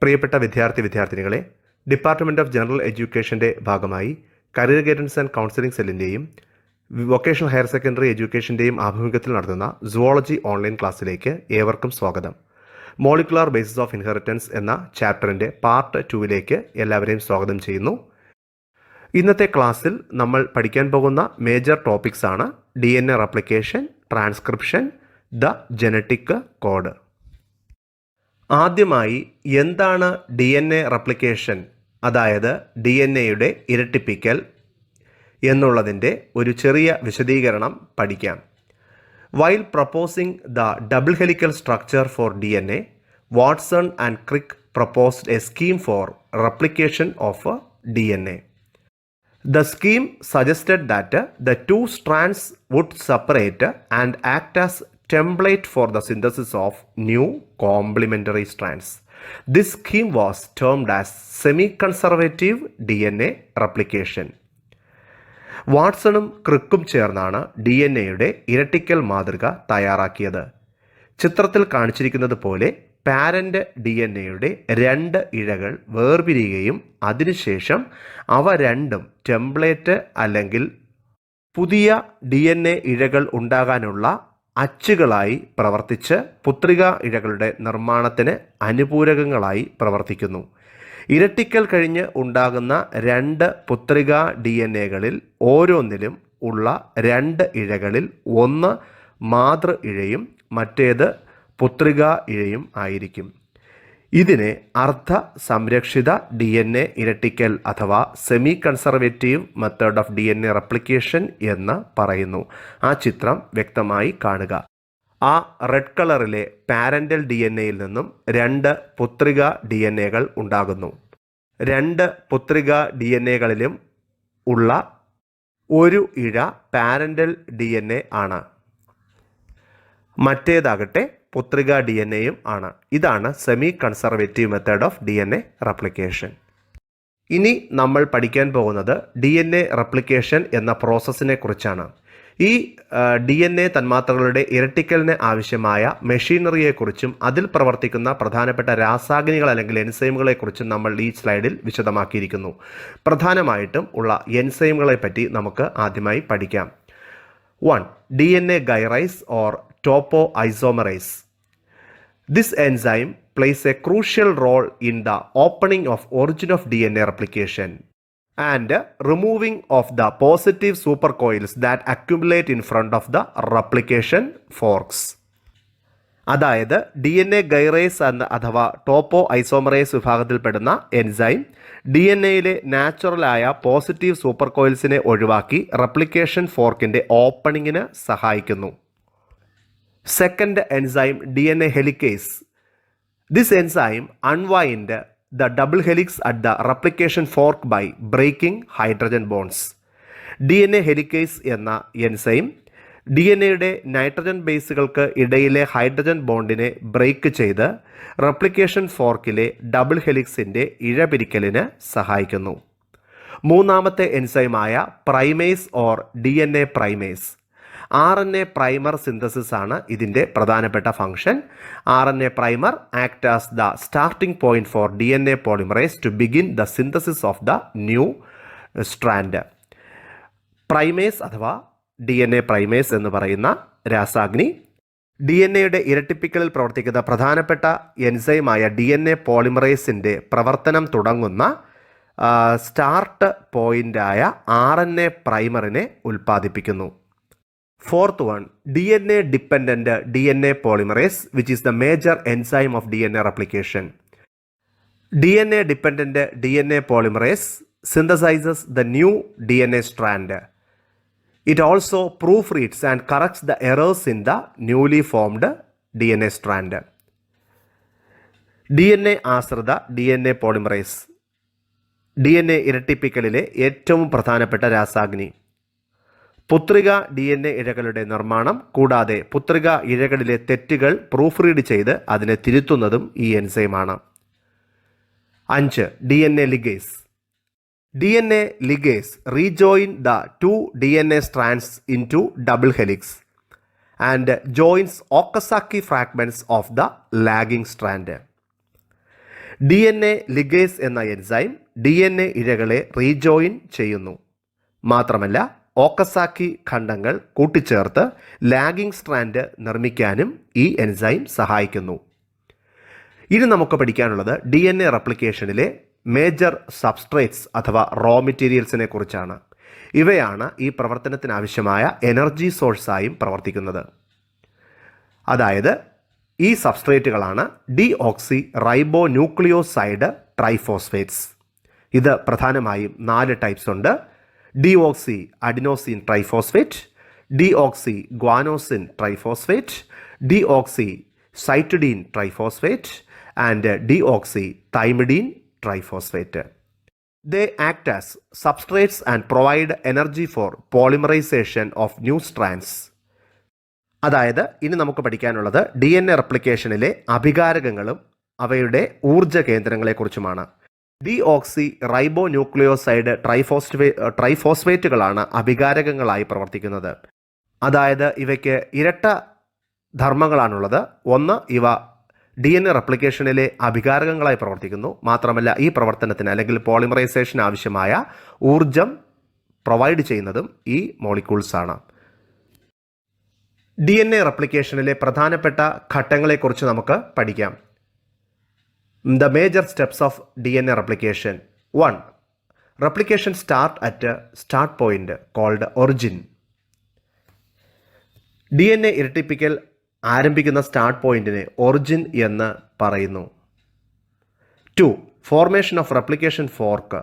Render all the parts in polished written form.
പ്രിയപ്പെട്ട വിദ്യാർത്ഥിനികളെ, department of general എഡ്യൂക്കേഷൻ്റെ ഭാഗമായി കരിയർ ഗൈഡൻസ് ആൻഡ് കൗൺസിലിംഗ് സെല്ലിൻ്റെയും വൊക്കേഷണൽ ഹയർ സെക്കൻഡറി എഡ്യൂക്കേഷൻ്റെയും ആഭിമുഖ്യത്തിൽ നടത്തുന്ന സുവോളജി ഓൺലൈൻ ക്ലാസ്സിലേക്ക് ഏവർക്കും സ്വാഗതം. മോളിക്കുലാർ ബേസിസ് ഓഫ് ഇൻഹെറിറ്റൻസ് എന്ന ചാപ്റ്ററിൻ്റെ പാർട്ട് 2 എല്ലാവരെയും സ്വാഗതം ചെയ്യുന്നു. ഇന്നത്തെ ക്ലാസ്സിൽ നമ്മൾ പഠിക്കാൻ പോകുന്ന മേജർ ടോപ്പിക്സ് ആണ് DNA replication, transcription, the genetic code. ആദ്യമായി എന്താണ് DNA റെപ്ലിക്കേഷൻ, അതായത് DNA-യുടെ ഇരട്ടിപ്പിക്കൽ എന്നുള്ളതിൻ്റെ ഒരു ചെറിയ വിശദീകരണം പഠിക്കാം. While proposing the double helical structure four DNA, Watson and Crick proposed A scheme for replication of DNA. The scheme suggested that the two strands would separate and act as template for the synthesis of new complementary strands. This scheme was termed as semi-conservative DNA replication. വാട്സണും ക്രിക്കും ചേർന്നാണ് DNA-യുടെ ഇരട്ടിക്കൽ മാതൃക തയ്യാറാക്കിയത്. ചിത്രത്തിൽ കാണിച്ചിരിക്കുന്നത് പോലെ parent DNA-യുടെ 2 ഇഴകൾ വേർപിരിയുകയും അതിനുശേഷം അവ രണ്ടും template അല്ലെങ്കിൽ പുതിയ DNA ഇഴകൾ ഉണ്ടാകാനുള്ള അച്ചുകളായി പ്രവർത്തിച്ച് പുത്രിക ഇഴകളുടെ നിർമ്മാണത്തിന് അനുപൂരകങ്ങളായി പ്രവർത്തിക്കുന്നു. ഇരട്ടിക്കൽ കഴിഞ്ഞ് ഉണ്ടാകുന്ന 2 പുത്രിക DNA-കളിൽ ഓരോന്നിലും ഉള്ള 2 ഇഴകളിൽ ഒന്ന് മാതൃ ഇഴയും മറ്റേത് പുത്രിക ഇഴയും ആയിരിക്കും. ഇതിനെ അർദ്ധ സംരക്ഷിത DNA ഇരട്ടിക്കൽ അഥവാ semi conservative method of DNA replication എന്ന് പറയുന്നു. ആ ചിത്രം വ്യക്തമായി കാണുക. ആ റെഡ് കളറിലെ പാരൻ്റൽ DNA-യിൽ നിന്നും 2 പുത്രിക DNA-കൾ ഉണ്ടാകുന്നു. 2 പുത്രിക DNA-കളിലും ഉള്ള ഒരു ഇഴ പാരൻ്റൽ DNA ആണ്, മറ്റേതാകട്ടെ പുത്രിക DNA-യും ആണ്. ഇതാണ് semi conservative method of DNA replication. ഇനി നമ്മൾ പഠിക്കാൻ പോകുന്നത് DNA റെപ്ലിക്കേഷൻ എന്ന പ്രോസസ്സിനെ കുറിച്ചാണ്. ഈ DNA തന്മാത്രകളുടെ ഇരട്ടിക്കലിന് ആവശ്യമായ മെഷീനറിയെക്കുറിച്ചും അതിൽ പ്രവർത്തിക്കുന്ന പ്രധാനപ്പെട്ട രാസാഗ്നികൾ അല്ലെങ്കിൽ എൻസൈമുകളെക്കുറിച്ചും നമ്മൾ ഈ സ്ലൈഡിൽ വിശദമാക്കിയിരിക്കുന്നു. പ്രധാനമായിട്ടും ഉള്ള എൻസൈമുകളെ പറ്റി നമുക്ക് ആദ്യമായി പഠിക്കാം. 1. DNA gyrase or topoisomerase. This enzyme plays a crucial role in the opening of origin of DNA replication and removing of the positive supercoils that accumulate in front of the replication forks. അതായത് DNA ഗൈറേസ് അഥവാ ടോപ്പോ isomerase വിഭാഗത്തിൽപ്പെടുന്ന enzyme DNA-യിലെ നാച്ചുറലായ positive super കോയിൽസിനെ ഒഴിവാക്കി replication ഫോർക്കിൻ്റെ ഓപ്പണിങ്ങിന് സഹായിക്കുന്നു. Second enzyme, DNA helicase. This enzyme unwind the double helix at the replication fork by breaking hydrogen bonds. DNA helicase എന്ന enzyme DNA-യുടെ nitrogen ബേസുകൾക്ക് ഇടയിലെ hydrogen ബോണ്ടിനെ ബ്രേക്ക് ചെയ്ത് റെപ്ലിക്കേഷൻ ഫോർക്കിലെ ഡബിൾ ഹെലിക്സിൻ്റെ ഇഴപിരിക്കലിന് സഹായിക്കുന്നു. മൂന്നാമത്തെ എൻസൈമായ primase or DNA primase. RNA primer synthesis ആണ് ഇതിൻ്റെ പ്രധാനപ്പെട്ട function. RNA primer act as the starting point for DNA polymerase to begin the synthesis of the new strand. Primase അഥവാ DNA പ്രൈമേസ് എന്ന് പറയുന്ന രാസാഗ്നി DNA-യുടെ ഇരട്ടിപ്പിക്കലിൽ പ്രവർത്തിക്കുന്ന പ്രധാനപ്പെട്ട എൻസൈമായ DNA പോളിമറേസിൻ്റെ പ്രവർത്തനം തുടങ്ങുന്ന സ്റ്റാർട്ട് പോയിൻ്റായ RNA പ്രൈമറിനെ ഉൽപ്പാദിപ്പിക്കുന്നു. Fourth one, DNA dependent DNA polymerase, which is the major enzyme of DNA replication. DNA dependent DNA polymerase synthesizes the new DNA strand. It also proofreads and corrects the errors in the newly formed DNA strand. DNA ആശ്രിത DNA polymerase DNA ഇരട്ടിപ്പിക്കലിലെ ഏറ്റവും പ്രധാനപ്പെട്ട രാസാഗ്നി. പുത്രിക DNA ഇഴകളുടെ നിർമ്മാണം കൂടാതെ പുത്രിക ഇഴകളിലെ തെറ്റുകൾ proof read ചെയ്ത് അതിനെ തിരുത്തുന്നതും ഈ എൻസൈമാണ്. 5. DNA ligase. DNA ligase rejoin the 2 DNA strands into double helix and joins Okazaki fragments of the lagging strand. DNA ligase എന്ന എൻസൈം DNA ഇഴകളെ റീജോയിൻ ചെയ്യുന്നു. മാത്രമല്ല ഓക്കസാക്കി ഖണ്ഡങ്ങൾ കൂട്ടിച്ചേർത്ത് ലാഗിംഗ് സ്ട്രാൻഡ് നിർമ്മിക്കാനും ഈ എൻസൈം സഹായിക്കുന്നു. ഇനി നമുക്ക് പഠിക്കാനുള്ളത് DNA റെപ്ലിക്കേഷനിലെ മേജർ സബ്സ്ട്രേറ്റ്സ് അഥവാ റോ മെറ്റീരിയൽസിനെ കുറിച്ചാണ്. ഇവയാണ് ഈ പ്രവർത്തനത്തിനാവശ്യമായ എനർജി സോഴ്സായും പ്രവർത്തിക്കുന്നത്. അതായത് ഈ സബ്സ്ട്രേറ്റുകളാണ് ഡീഓക്സി റൈബോ ന്യൂക്ലിയോസൈഡ് ട്രൈഫോസ്ഫേറ്റ്സ്. ഇത് പ്രധാനമായും 4 ടൈപ്സ് ഉണ്ട്. Deoxy adenosine triphosphate, deoxy guanosine triphosphate, deoxy cytidine triphosphate and deoxy thymidine triphosphate. They act as substrates and provide energy for polymerization of new strands. അതായത് ഇനി നമുക്ക് പഠിക്കാനുള്ളത് DNA റെപ്ലിക്കേഷനിലെ അഭികാരകങ്ങളും അവയുടെ ഊർജ കേന്ദ്രങ്ങളെക്കുറിച്ചുമാണ്. ഡീഓക്സി റൈബോ ന്യൂക്ലിയോസൈഡ് ട്രൈഫോസ്ഫേറ്റുകളാണ് അഭികാരകങ്ങളായി പ്രവർത്തിക്കുന്നത്. അതായത് ഇവയ്ക്ക് ഇരട്ട ധർമ്മങ്ങളാണുള്ളത്. ഒന്ന്, ഇവ DNA റെപ്ലിക്കേഷനിലെ അഭികാരകങ്ങളായി പ്രവർത്തിക്കുന്നു. മാത്രമല്ല ഈ പ്രവർത്തനത്തിന് അല്ലെങ്കിൽ പോളിമറൈസേഷൻ ആവശ്യമായ ഊർജം പ്രൊവൈഡ് ചെയ്യുന്നതും ഈ മോളിക്യൂൾസാണ്. DNA റെപ്ലിക്കേഷനിലെ പ്രധാനപ്പെട്ട ഘട്ടങ്ങളെക്കുറിച്ച് നമുക്ക് പഠിക്കാം. The major steps of DNA replication. 1. Replication start at start point called origin. DNA ഇരട്ടിപ്പിക്കൽ ആരംഭിക്കുന്ന സ്റ്റാർട്ട് പോയിന്റിനെ ഒറിജിൻ എന്ന് പറയുന്നു. 2. Formation of replication fork.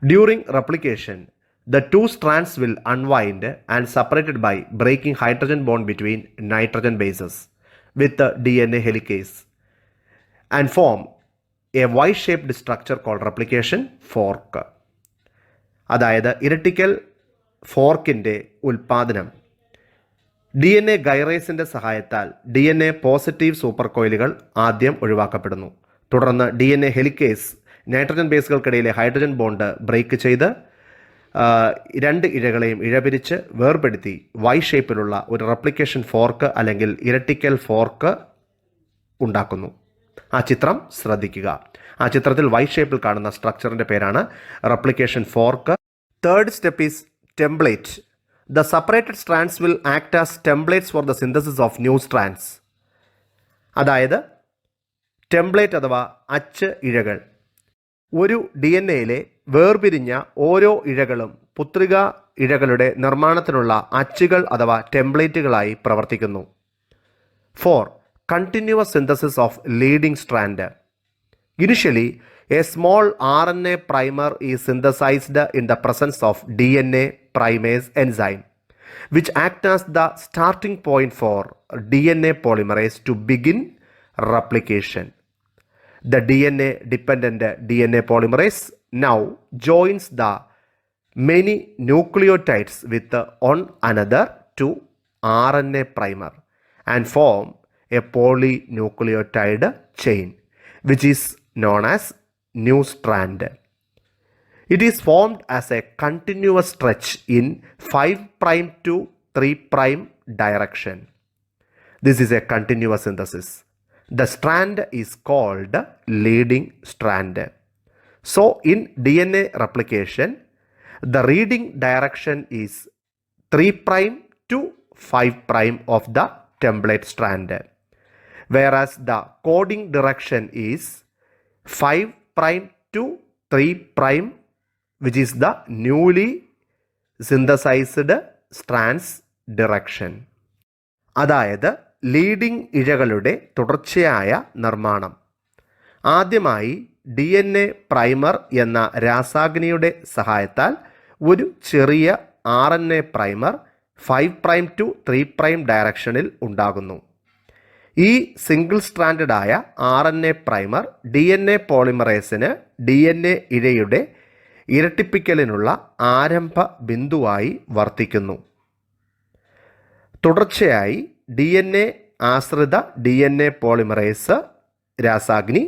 During replication the two strands will unwind and separated by breaking hydrogen bond between nitrogen bases with the DNA helicase and form a Y-shaped structure called replication fork. അതായത് ഇരട്ടിക്കൽ ഫോർക്കിൻ്റെ ഉൽപ്പാദനം DNA ഗൈറേസിൻ്റെ സഹായത്താൽ DNA positive super കോയിലുകൾ ആദ്യം ഒഴിവാക്കപ്പെടുന്നു. തുടർന്ന് DNA helicase nitrogen ബേസുകൾക്കിടയിലെ hydrogen bond break ചെയ്ത് 2 ഇഴകളെയും ഇഴപിരിച്ച് വേർപെടുത്തി വൈ ഷേപ്പിലുള്ള ഒരു റെപ്ലിക്കേഷൻ ഫോർക്ക് അല്ലെങ്കിൽ ഇരട്ടിക്കൽ ഫോർക്ക് ഉണ്ടാക്കുന്നു. ആ ചിത്രം ശ്രദ്ധിക്കുക. ആ ചിത്രത്തിൽ വൈ ഷേപ്പിൽ കാണുന്ന സ്ട്രക്ചറിൻ്റെ പേരാണ് replication fork. 3rd step is template. The separated strands will act as templates for the synthesis of new strands. അതായത് ടെംപ്ലേറ്റ് അഥവാ അച്ച് ഇഴകൾ. ഒരു DNA-യിലെ വേർപിരിഞ്ഞ ഓരോ ഇഴകളും പുത്രിക ഇഴകളുടെ നിർമ്മാണത്തിനുള്ള അച്ചുകൾ അഥവാ ടെംപ്ലേറ്റുകളായി പ്രവർത്തിക്കുന്നു. 4. Continuous synthesis of leading strand. Initially A small RNA primer is synthesized in the presence of DNA primase enzyme, which act as the starting point for DNA polymerase to begin replication. The DNA-dependent DNA polymerase now joins the many nucleotides with one another to RNA primer and form a polynucleotide chain, which is known as new strand. It is formed as a continuous stretch in 5' to 3' direction. This is a continuous synthesis. The strand is called leading strand. So in DNA replication, the leading direction is 3' to 5' of the template strand, whereas the coding direction is 5' to 3', which is the newly synthesized strands direction. അതായത് leading ഇഴകളുടെ തുടർച്ചയായ നിർമ്മാണം. ആദ്യമായി DNA primer എന്ന രാസാഗ്നിയുടെ സഹായത്താൽ ഒരു ചെറിയ RNA primer 5' to 3' ഡയറക്ഷനിൽ ഉണ്ടാകുന്നു. ഈ സിംഗിൾ സ്ട്രാൻഡഡ് ആയ RNA പ്രൈമർ DNA പോളിമറേസിന് DNA ഇഴയുടെ ഇരട്ടിപ്പിക്കലിനുള്ള ആരംഭ ബിന്ദുവായി വർത്തിക്കുന്നു. തുടർച്ചയായി DNA ആശ്രിത DNA പോളിമറേസ് രാസാഗ്നി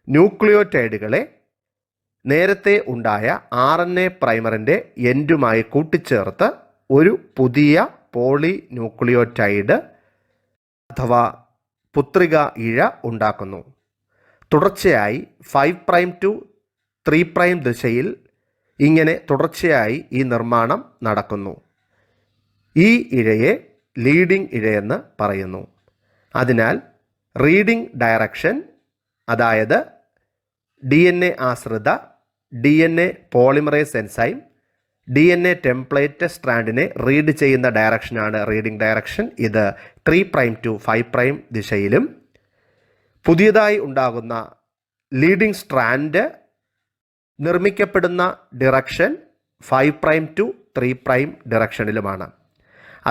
ന്യൂക്ലിയോടൈഡുകളെ നേരത്തെ ഉണ്ടായ RNA പ്രൈമറിൻ്റെ എൻഡുമായി കൂട്ടിച്ചേർത്ത് ഒരു പുതിയ പോളിന്യൂക്ലിയോടൈഡ് അഥവാ പുത്രിക ഇഴ ഉണ്ടാക്കുന്നു. തുടർച്ചയായി 5' ടു 3' ദിശയിൽ ഇങ്ങനെ തുടർച്ചയായി ഈ നിർമ്മാണം നടക്കുന്നു. ഈ ഇഴയെ ലീഡിംഗ് ഇഴയെന്ന് പറയുന്നു. അതിനാൽ റീഡിംഗ് ഡയറക്ഷൻ, അതായത് DNA ആശ്രിത DNA polymerase enzyme DNA template സ്ട്രാൻഡിനെ റീഡ് ചെയ്യുന്ന ഡയറക്ഷനാണ് റീഡിംഗ് ഡയറക്ഷൻ. ഇത് 3' ടു 5' ദിശയിലും പുതിയതായി ഉണ്ടാകുന്ന ലീഡിംഗ് സ്ട്രാൻഡ് നിർമ്മിക്കപ്പെടുന്ന ഡിറക്ഷൻ 5' ടു 3' ഡിറക്ഷനിലുമാണ്.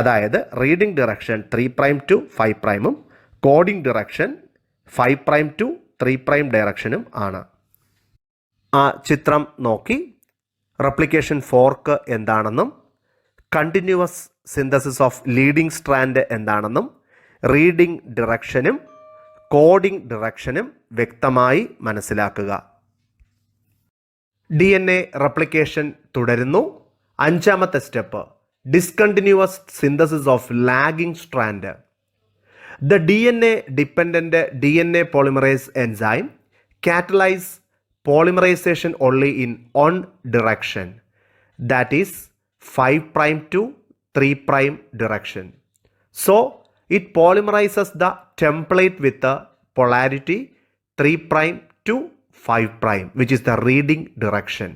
അതായത് റീഡിംഗ് ഡിറക്ഷൻ 3' ടു 5'ഉം കോഡിംഗ് ഡിറക്ഷൻ 5' ടു 3' ഡയറക്ഷനും ആണ്. ആ ചിത്രം നോക്കി റെപ്ലിക്കേഷൻ ഫോർക്ക് എന്താണെന്നും continuous synthesis of leading strand എന്താണെന്നും റീഡിംഗ് ഡിറക്ഷനും കോഡിംഗ് ഡിറക്ഷനും വ്യക്തമായി മനസ്സിലാക്കുക. DNA റെപ്ലിക്കേഷൻ തുടരുന്നു. 5ാമത്തെ step, discontinuous synthesis of lagging strand. The DNA dependent DNA polymerase enzyme catalyze polymerization only in one direction, that is 5' to 3' direction. So it polymerizes the template with the polarity 3' to 5', which is the reading direction.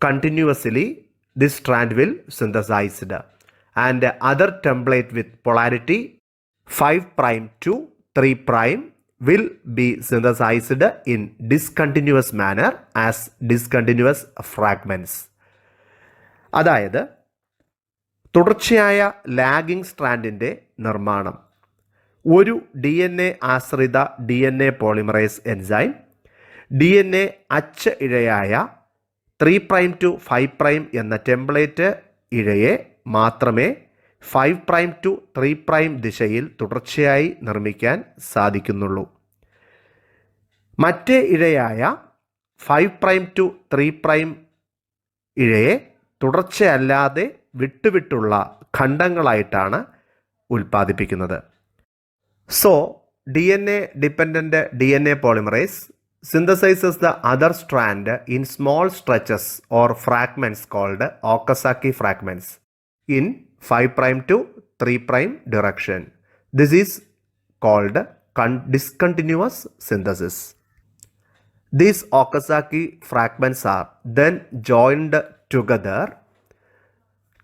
Continuously this strand will synthesized, and other template with polarity 5' to 3' will be synthesized in discontinuous manner as discontinuous fragments. അതായത് തുടർച്ചയായ lagging സ്ട്രാൻഡിൻ്റെ നിർമ്മാണം ഒരു DNA ആശ്രിത DNA polymerase enzyme DNA അച്ച് ഇഴയായ 3' to 5' എന്ന template ഇഴയെ മാത്രമേ 5' to 3' ദിശയിൽ തുടർച്ചയായി നിർമ്മിക്കാൻ സാധിക്കുന്നുള്ളൂ. മറ്റേ ഇഴയായ 5' ടു 3' ഇഴയെ തുടർച്ചയല്ലാതെ വിട്ടുവിട്ടുള്ള ഖണ്ഡങ്ങളായിട്ടാണ് ഉൽപ്പാദിപ്പിക്കുന്നത്. So DNA dependent DNA polymerase synthesizes the other strand in small stretches or fragments called Okazaki fragments in 5' to 3' direction. This is called discontinuous synthesis. These Okazaki fragments are then joined together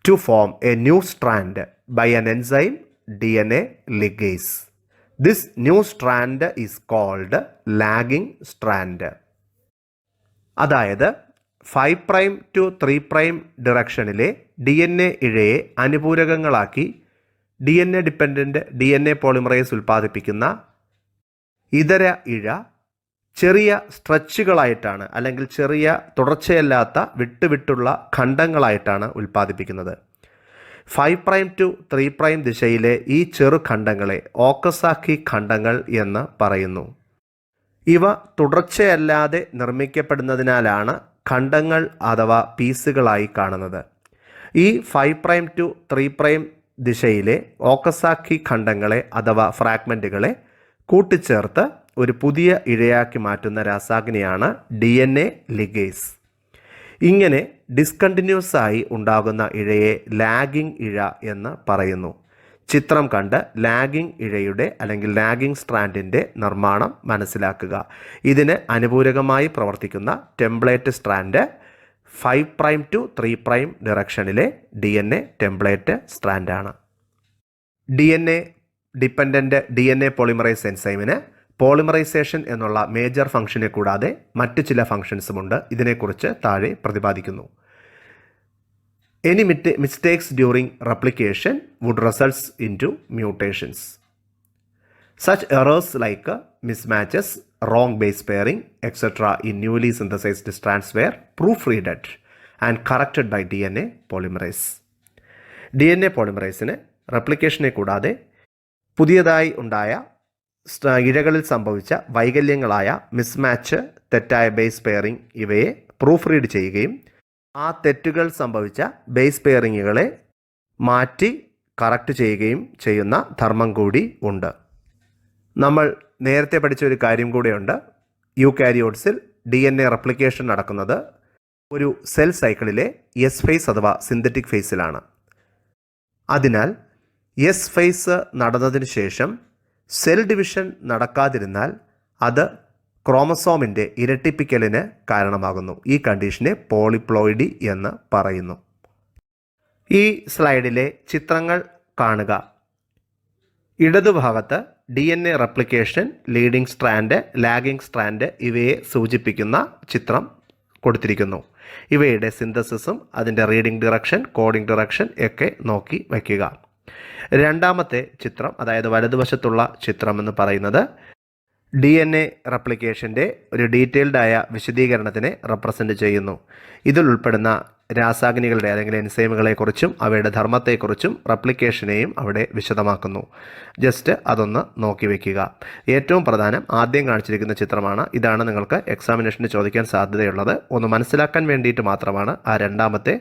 to form a new strand by an enzyme DNA ligase. This new strand is called lagging strand. അതായത് 5' to 3' ഡിറക്ഷനിലെ DNA ഇഴയെ അനുപൂരകങ്ങളാക്കി DNA dependent DNA polymerase ഉൽപ്പാദിപ്പിക്കുന്ന ഇതര ഇഴ ചെറിയ സ്ട്രെച്ചുകളായിട്ടാണ്, അല്ലെങ്കിൽ ചെറിയ തുടർച്ചയല്ലാത്ത വിട്ടുവിട്ടുള്ള ഖണ്ഡങ്ങളായിട്ടാണ് ഉൽപ്പാദിപ്പിക്കുന്നത്. 5' ടു 3' ദിശയിലെ ഈ ചെറു ഖണ്ഡങ്ങളെ ഓക്കസാക്കി ഖണ്ഡങ്ങൾ എന്ന് പറയുന്നു. ഇവ തുടർച്ചയല്ലാതെ നിർമ്മിക്കപ്പെടുന്നതിനാലാണ് ഖണ്ഡങ്ങൾ അഥവാ പീസുകളായി കാണുന്നത്. ഈ 5' ടു 3' ദിശയിലെ ഓക്കസാക്കി ഖണ്ഡങ്ങളെ അഥവാ ഫ്രാഗ്മെൻറ്റുകളെ കൂട്ടിച്ചേർത്ത് ഒരു പുതിയ ഇഴയാക്കി മാറ്റുന്ന രാസാഗ്നിയാണ് DNA ലിഗേസ്. ഇങ്ങനെ ഡിസ്കണ്ടിന്യൂസ് ആയി ഉണ്ടാകുന്ന ഇഴയെ ലാഗിംഗ് ഇഴ എന്ന് പറയുന്നു. ചിത്രം കണ്ട് ലാഗിംഗ് ഇഴയുടെ അല്ലെങ്കിൽ ലാഗിംഗ് സ്ട്രാൻഡിൻ്റെ നിർമ്മാണം മനസ്സിലാക്കുക. ഇതിന് അനുപൂരകമായി പ്രവർത്തിക്കുന്ന ടെംപ്ലേറ്റ് സ്ട്രാൻഡ് 5' ടു 3' ഡിറക്ഷനിലെ DNA ടെംപ്ലേറ്റ് സ്ട്രാൻഡാണ്. DNA ഡിപ്പെൻഡൻറ്റ് DNA പോളിമറൈസ് എൻസൈമിന് പോളിമറൈസേഷൻ എന്നുള്ള മേജർ ഫംഗ്ഷനെ കൂടാതെ മറ്റ് ചില ഫംഗ്ഷൻസുമുണ്ട്. ഇതിനെക്കുറിച്ച് താഴെ പ്രതിപാദിക്കുന്നു. Any mistakes during replication would result into mutations. Such errors like mismatches, wrong base pairing, etc. in newly synthesized strands were proofreaded and corrected by DNA polymerase. DNA polymerase റെപ്ലിക്കേഷനെ കൂടാതെ പുതിയതായി ഉണ്ടായ ഇഴകളിൽ സംഭവിച്ച വൈകല്യങ്ങളായ മിസ്മാച്ച്, തെറ്റായ ബേസ് പെയറിംഗ് ഇവയെ proof read ചെയ്യുകയും ആ തെറ്റുകൾ സംഭവിച്ച ബേസ് പെയറിങ്ങുകളെ മാറ്റി കറക്റ്റ് ചെയ്യുകയും ചെയ്യുന്ന ധർമ്മം കൂടി ഉണ്ട്. നമ്മൾ നേരത്തെ പഠിച്ച ഒരു കാര്യം കൂടെയുണ്ട്. യൂകാരിയോട്സിൽ DNA റെപ്ലിക്കേഷൻ നടക്കുന്നത് ഒരു സെൽ സൈക്കിളിലെ എസ് ഫേസ് അഥവാ സിന്തറ്റിക് ഫേസിലാണ്. അതിനാൽ എസ് ഫേസ് നടന്നതിന് ശേഷം സെൽ ഡിവിഷൻ നടക്കാതിരുന്നാൽ അത് ക്രോമസോമിൻ്റെ ഇരട്ടിപ്പിക്കലിന് കാരണമാകുന്നു. ഈ കണ്ടീഷനെ പോളിപ്ലോയിഡി എന്ന് പറയുന്നു. ഈ സ്ലൈഡിലെ ചിത്രങ്ങൾ കാണുക. ഇടതുഭാഗത്ത് DNA replication, leading strand, lagging strand ഇവയെ സൂചിപ്പിക്കുന്ന ചിത്രം കൊടുത്തിരിക്കുന്നു. ഇവയുടെ സിന്തസിസും അതിൻ്റെ റീഡിംഗ് ഡിറക്ഷൻ, കോഡിംഗ് ഡിറക്ഷൻ ഒക്കെ നോക്കി വയ്ക്കുക. രണ്ടാമത്തെ ചിത്രം, അതായത് വലതുവശത്തുള്ള ചിത്രം എന്ന് പറയുന്നത് DNA റെപ്ലിക്കേഷൻ്റെ ഒരു ഡീറ്റെയിൽഡായ വിശദീകരണത്തിനെ റെപ്രസെൻ്റ് ചെയ്യുന്നു. ഇതിൽ ഉൾപ്പെടുന്ന രാസാഗ്നികളുടെ അല്ലെങ്കിൽ എൻസൈമുകളെക്കുറിച്ചും അവയുടെ ധർമ്മത്തെക്കുറിച്ചും റെപ്ലിക്കേഷനെയും അവിടെ വിശദമാക്കുന്നു. ജസ്റ്റ് അതൊന്ന് നോക്കി വയ്ക്കുക. ഏറ്റവും പ്രധാനം ആദ്യം കാണിച്ചിരിക്കുന്ന ചിത്രമാണ്. ഇതാണ് നിങ്ങൾക്ക് എക്സാമിനേഷന് ചോദിക്കാൻ സാധ്യതയുള്ളത്. ഒന്ന് മനസ്സിലാക്കാൻ വേണ്ടിയിട്ട് മാത്രമാണ് ആ രണ്ടാമത്തെ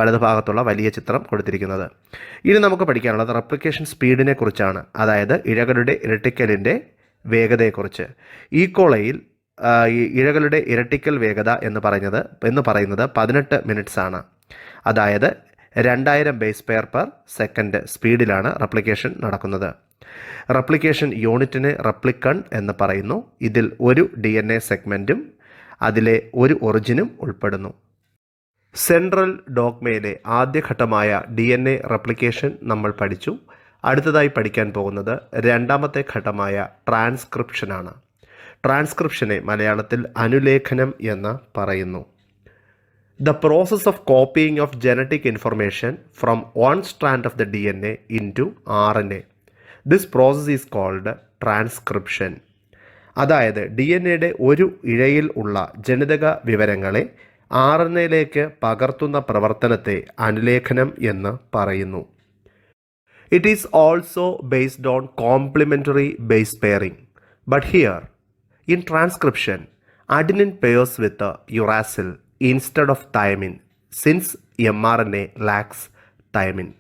വലതുഭാഗത്തുള്ള വലിയ ചിത്രം കൊടുത്തിരിക്കുന്നത്. ഇനി നമുക്ക് പഠിക്കാനുള്ളത് റെപ്ലിക്കേഷൻ സ്പീഡിനെ കുറിച്ചാണ്, അതായത് ഇഴകളുടെ ഇരട്ടിക്കലിൻ്റെ വേഗതയെക്കുറിച്ച്. ഈക്കോളയിൽ ഇഴകളുടെ ഇരട്ടിക്കൽ വേഗത എന്ന് പറയുന്നത് 18 മിനിറ്റ്സ് ആണ്. അതായത് 2000 ബേസ് പെയർ പെർ സെക്കൻഡ് സ്പീഡിലാണ് റെപ്ലിക്കേഷൻ നടക്കുന്നത്. റെപ്ലിക്കേഷൻ യൂണിറ്റിന് റെപ്ലിക്കൺ എന്ന് പറയുന്നു. ഇതിൽ ഒരു DNA സെഗ്മെൻറ്റും അതിലെ ഒരു ഒറിജിനും ഉൾപ്പെടുന്നു. സെൻട്രൽ ഡോഗ്മയിലെ ആദ്യഘട്ടമായ DNA റെപ്ലിക്കേഷൻ നമ്മൾ പഠിച്ചു. അടുത്തതായി പഠിക്കാൻ പോകുന്നത് രണ്ടാമത്തെ ഘട്ടമായ ട്രാൻസ്ക്രിപ്ഷനാണ്. ട്രാൻസ്ക്രിപ്ഷനെ മലയാളത്തിൽ അനുലേഖനം എന്ന് പറയുന്നു. The process of copying of genetic information from one strand of the DNA into RNA. This process is called transcription. അതായത് DNAയുടെ ഒരു ഇഴയിൽ ഉള്ള ജനിതക വിവരങ്ങളെ RNAയിലേക്ക് പകർത്തുന്ന പ്രവർത്തനത്തെ അനുലേഖനം എന്ന് പറയുന്നു. It is also based on complementary base pairing. But here, in transcription, adenine pairs with a uracil instead of thymine, since mRNA lacks thymine.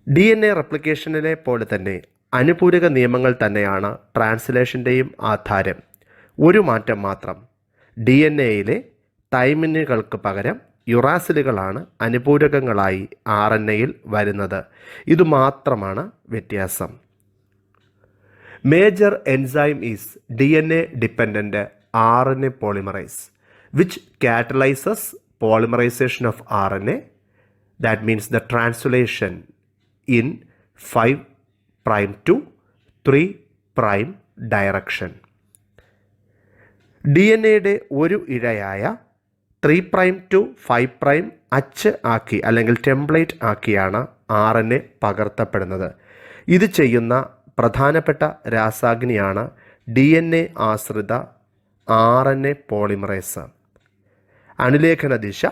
DNA റെപ്ലിക്കേഷനിലെ പോലെ തന്നെ അനുപൂരക നിയമങ്ങൾ തന്നെയാണ് ട്രാൻസ്ലേഷൻ്റെയും ആധാരം. ഒരു മാറ്റം മാത്രം. DNAയിലെ തൈമിനുകൾക്ക് പകരം യുറാസിലുകളാണ് അനുപൂരകങ്ങളായി RNAയിൽ വരുന്നത്. ഇതുമാത്രമാണ് വ്യത്യാസം. Major enzyme is DNA dependent RNA polymerase which catalyses polymerisation of RNA. That means the translation in 5' to 3' direction. DNAയുടെ ഒരു ഇഴയായ 3' to 5' അച്ച് ആക്കി അല്ലെങ്കിൽ ടെംപ്ലേറ്റ് ആക്കിയാണ് RNA പകർത്തപ്പെടുന്നത്. ഇത് ചെയ്യുന്ന പ്രധാനപ്പെട്ട രാസാഗ്നിയാണ് DNA ആശ്രിത RNA പോളിമറേസ്. അനുലേഖന ദിശ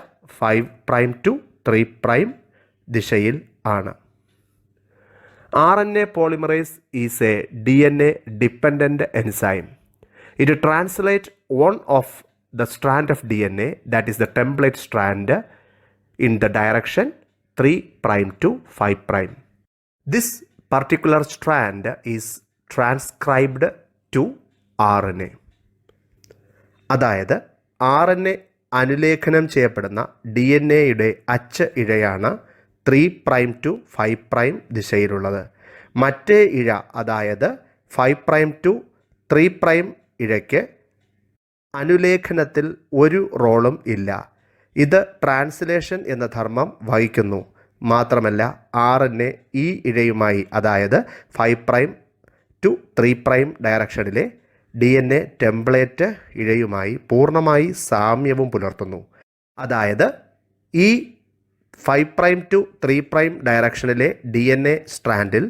5' to 3' ദിശയിൽ ആണ്. RNA polymerase is a DNA dependent enzyme. It translates one of the strand of DNA, that is the template strand, in the direction 3' to 5'. This particular strand is transcribed to RNA. അതായത് RNA അനുലേഖനം ചെയ്യപ്പെടുന്ന DNAയുടെ അച്ച് ഇഴയാണ് 3' to 5' ദിശയിലുള്ളത്. മറ്റേ ഇഴ അതായത് 5' to 3' ഇഴയ്ക്ക് അനുലേഖനത്തിൽ ഒരു റോളും ഇല്ല. ഇത് translation എന്ന ധർമ്മം വഹിക്കുന്നു. മാത്രമല്ല RNA ഈ ഇഴയുമായി അതായത് 5' to 3' ഡയറക്ഷനിലെ DNA ടെംപ്ലേറ്റ് ഇഴയുമായി പൂർണ്ണമായി സാമ്യവും പുലർത്തുന്നു. അതായത് ഈ 5' to 3' ഡയറക്ഷനിലെ DNA സ്ട്രാൻഡിൽ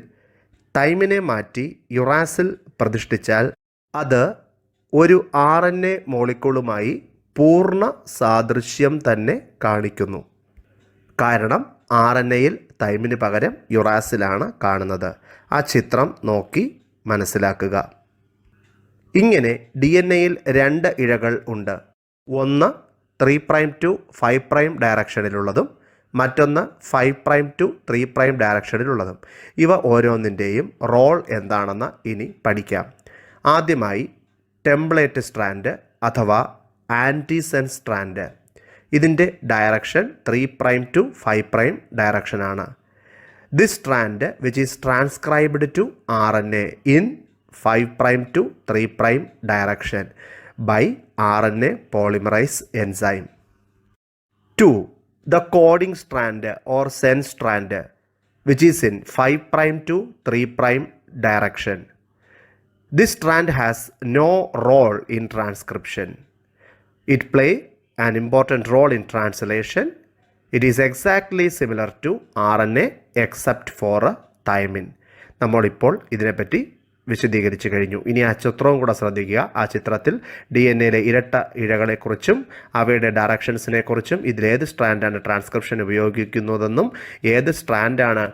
തൈമിനെ മാറ്റി യുറാസിൽ പ്രതിഷ്ഠിച്ചാൽ അത് ഒരു RNA മോളിക്യൂളുമായി പൂർണ്ണ സാദൃശ്യം തന്നെ കാണിക്കുന്നു. കാരണം RNAയിൽ തൈമിന് പകരം യുറാസിലാണ് കാണുന്നത്. ആ ചിത്രം നോക്കി മനസ്സിലാക്കുക. ഇങ്ങനെ DNAയിൽ 2 ഇഴകൾ ഉണ്ട്. ഒന്ന് 3' to 5' ഡയറക്ഷനിലുള്ളതും മറ്റൊന്ന് 5' ടു 3' ഡയറക്ഷനിലുള്ളതും. ഇവ ഓരോന്നിൻ്റെയും റോൾ എന്താണെന്ന് ഇനി പഠിക്കാം. ആദ്യമായി ടെംപ്ലേറ്റ് സ്ട്രാൻഡ് അഥവാ ആൻറ്റിസെൻസ് സ്ട്രാൻഡ്. ഇതിൻ്റെ ഡയറക്ഷൻ 3' ടു 5' ഡയറക്ഷനാണ്. This strand which is transcribed to RNA in 5' to 3' direction by RNA polymerase enzyme. 2. The coding strand or sense strand which is in 5' to 3' direction. This strand has no role in transcription. It plays an important role in translation. It is exactly similar to RNA except for thymine. നമ്മളിപ്പോൾ ഇതിനെപ്പറ്റി വിശദീകരിച്ചു കഴിഞ്ഞു. ഇനി ആ ചിത്രവും കൂടെ ശ്രദ്ധിക്കുക. ആ ചിത്രത്തിൽ DNA ഇരട്ട ഇഴകളെക്കുറിച്ചും അവയുടെ ഡയറക്ഷൻസിനെ കുറിച്ചും ഇതിലേത് സ്ട്രാൻഡാണ് ട്രാൻസ്ക്രിപ്ഷൻ ഉപയോഗിക്കുന്നതെന്നും ഏത് സ്ട്രാൻഡാണ്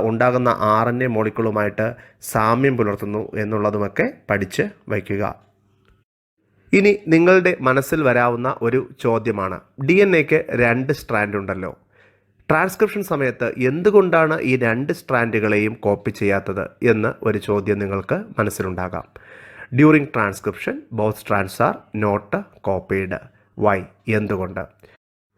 ഉണ്ടാകുന്ന RNA മോളിക്യൂളുമായിട്ട് സാമ്യം പുലർത്തുന്നു എന്നുള്ളതുമൊക്കെ പഠിച്ച് വയ്ക്കുക. ഇനി നിങ്ങളുടെ മനസ്സിൽ വരാവുന്ന ഒരു ചോദ്യമാണ്, DNA-ക്ക് 2 സ്ട്രാൻഡ് ഉണ്ടല്ലോ, ട്രാൻസ്ക്രിപ്ഷൻ സമയത്ത് എന്തുകൊണ്ടാണ് ഈ 2 സ്ട്രാൻഡുകളെയും കോപ്പി ചെയ്യാത്തത് എന്ന് ഒരു ചോദ്യം നിങ്ങൾക്ക് മനസ്സിലുണ്ടാകാം. During transcription both strands are not copied. Why? എന്തുകൊണ്ട്?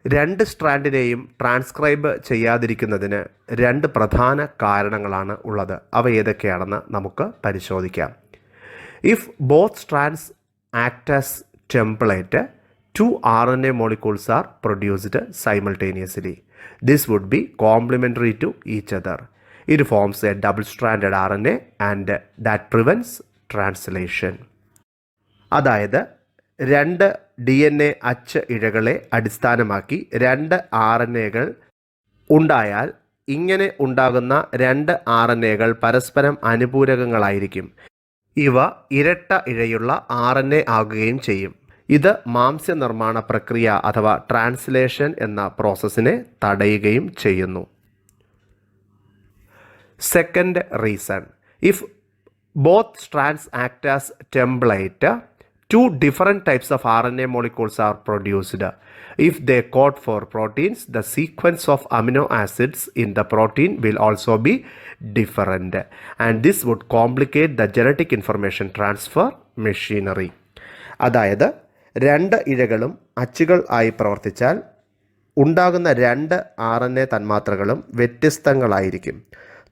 2 സ്ട്രാൻഡിനെയും ട്രാൻസ്ക്രൈബ് ചെയ്യാതിരിക്കുന്നതിന് 2 പ്രധാന കാരണങ്ങളാണ് ഉള്ളത്. അവ ഏതൊക്കെയാണെന്ന് നമുക്ക് പരിശോധിക്കാം. If both strands act as template, 2 RNA molecules are produced simultaneously. This would be complementary to each other. It forms a double-stranded RNA and that prevents translation. അതായത് 2 DNA അച്ച് ഇഴകളെ അടിസ്ഥാനമാക്കി 2 RNA-കൾ ഉണ്ടായാൽ ഇങ്ങനെ ഉണ്ടാകുന്ന 2 RNA-കൾ പരസ്പരം അനുപൂരകങ്ങളായിരിക്കും. ഇവ ഇരട്ട ഇഴയുള്ള RNA ആകുകയും ചെയ്യും. ഇത് മാംസ്യനിർമ്മാണ പ്രക്രിയ അഥവാ ട്രാൻസ്ലേഷൻ എന്ന പ്രോസസ്സിനെ തടയുകയും ചെയ്യുന്നു. Second reason, if both strands act as template, 2 different types of RNA molecules are produced. If they code for proteins, the sequence of amino acids in the protein will also be different, and this would complicate the genetic information transfer machinery. അതായത് 2 ഇഴകളും അച്ചുകൾ ആയി പ്രവർത്തിച്ചാൽ ഉണ്ടാകുന്ന 2 RNA തന്മാത്രകളും വ്യത്യസ്തങ്ങളായിരിക്കും.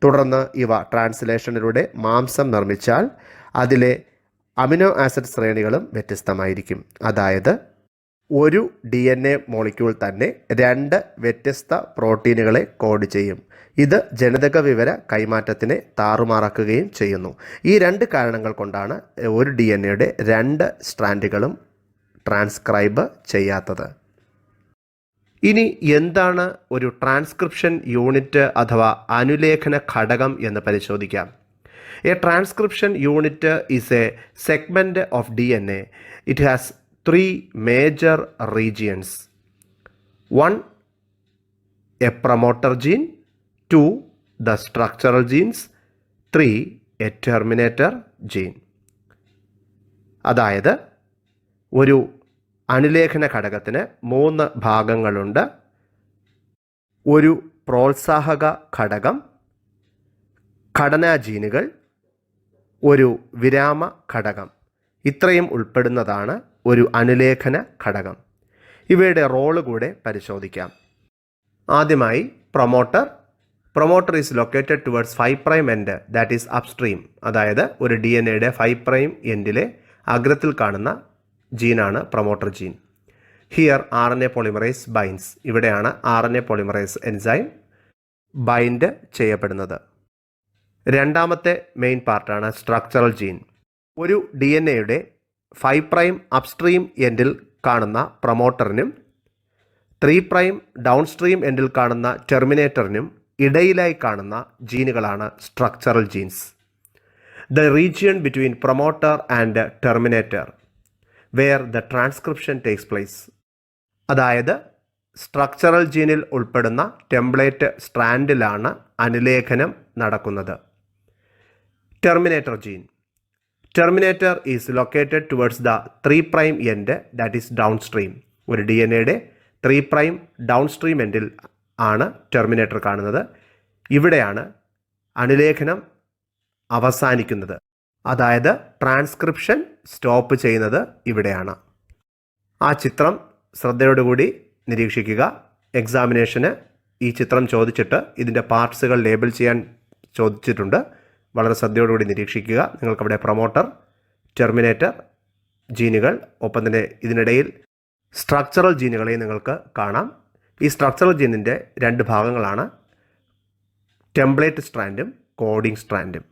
തുടർന്ന് ഇവ ട്രാൻസ്ലേഷനിലൂടെ മാംസം നിർമ്മിച്ചാൽ അതിലെ amino acid ശ്രേണികളും വ്യത്യസ്തമായിരിക്കും. അതായത് ഒരു DNA മോളിക്യൂൾ തന്നെ 2 വ്യത്യസ്ത പ്രോട്ടീനുകളെ കോഡ് ചെയ്യും. ഇത് ജനിതക വിവര കൈമാറ്റത്തിനെ താറുമാറാക്കുകയും ചെയ്യുന്നു. ഈ 2 കാരണങ്ങൾ കൊണ്ടാണ് ഒരു DNA-യുടെ 2 സ്ട്രാൻഡുകളും ട്രാൻസ്ക്രൈബ് ചെയ്യാത്തത്. ഇനി എന്താണ് ഒരു ട്രാൻസ്ക്രിപ്ഷൻ യൂണിറ്റ് അഥവാ അനുലേഖന ഘടകം എന്ന് പരിശോധിക്കാം. A transcription unit is a segment of DNA. It has 3 major regions. 1. A promoter gene. 2. The structural genes. 3. A terminator gene. അതായത് ഒരു അനുലേഖന ഘടകത്തിന് 3 ഭാഗങ്ങളുണ്ട്. ഒരു പ്രോത്സാഹക ഘടകം, ഘടനാ ജീനുകൾ, ഒരു വിരാമ ഘടകം. ഇത്രയും ഉൾപ്പെടുന്നതാണ് ഒരു അനുലേഖന ഘടകം. ഇവയുടെ റോള് കൂടെ പരിശോധിക്കാം. ആദ്യമായി promoter is located towards 5' end, that is upstream. അതായത് ഒരു DNA-യുടെ 5' എൻഡിലെ അഗ്രത്തിൽ കാണുന്ന ജീനാണ് promoter gene. Here RNA polymerase binds. ഇവിടെയാണ് RNA പോളിമറേസ് എൻസൈം ബൈൻഡ് ചെയ്യപ്പെടുന്നത്. രണ്ടാമത്തെ മെയിൻ പാർട്ടാണ് സ്ട്രക്ചറൽ ജീൻ. ഒരു DNA-യുടെ 5' അപ്സ്ട്രീം എൻഡിൽ കാണുന്ന പ്രൊമോട്ടറിനും 3' ഡൗൺസ്ട്രീം എൻഡിൽ കാണുന്ന ടെർമിനേറ്ററിനും ഇടയിലായി കാണുന്ന ജീനുകളാണ് structural genes. The region between promoter and terminator where the transcription takes place. അതായത് സ്ട്രക്ചറൽ ജീനിൽ ഉൾപ്പെടുന്ന ടെംപ്ലേറ്റ് സ്ട്രാൻഡിലാണ് അനുലേഖനം നടക്കുന്നത്. Terminator gene. Terminator is located towards the 3' end, that is downstream. ഒരു DNA-യുടെ 3' ഡൗൺസ്ട്രീം എൻഡിൽ ആണ് ടെർമിനേറ്റർ കാണുന്നത്. ഇവിടെയാണ് അനുലേഖനം അവസാനിക്കുന്നത്. അതായത് ട്രാൻസ്ക്രിപ്ഷൻ സ്റ്റോപ്പ് ചെയ്യുന്നത് ഇവിടെയാണ്. ആ ചിത്രം ശ്രദ്ധയോടുകൂടി നിരീക്ഷിക്കുക. എക്സാമിനേഷന് ഈ ചിത്രം ചോദിച്ചിട്ട് ഇതിൻ്റെ പാർട്സുകൾ ലേബിൾ ചെയ്യാൻ ചോദിച്ചിട്ടുണ്ട്. വളരെ ശ്രദ്ധയോടുകൂടി നിരീക്ഷിക്കുക. നിങ്ങൾക്കവിടെ പ്രൊമോട്ടർ, ടെർമിനേറ്റർ, ജീനുകൾ, ഒപ്പം തന്നെ ഇതിനിടയിൽ സ്ട്രക്ചറൽ ജീനുകളെയും നിങ്ങൾക്ക് കാണാം. ഈ സ്ട്രക്ചറൽ ജീനിൻ്റെ രണ്ട് ഭാഗങ്ങളാണ് ടെംപ്ലേറ്റ് സ്ട്രാൻഡും കോഡിംഗ് സ്ട്രാൻഡും.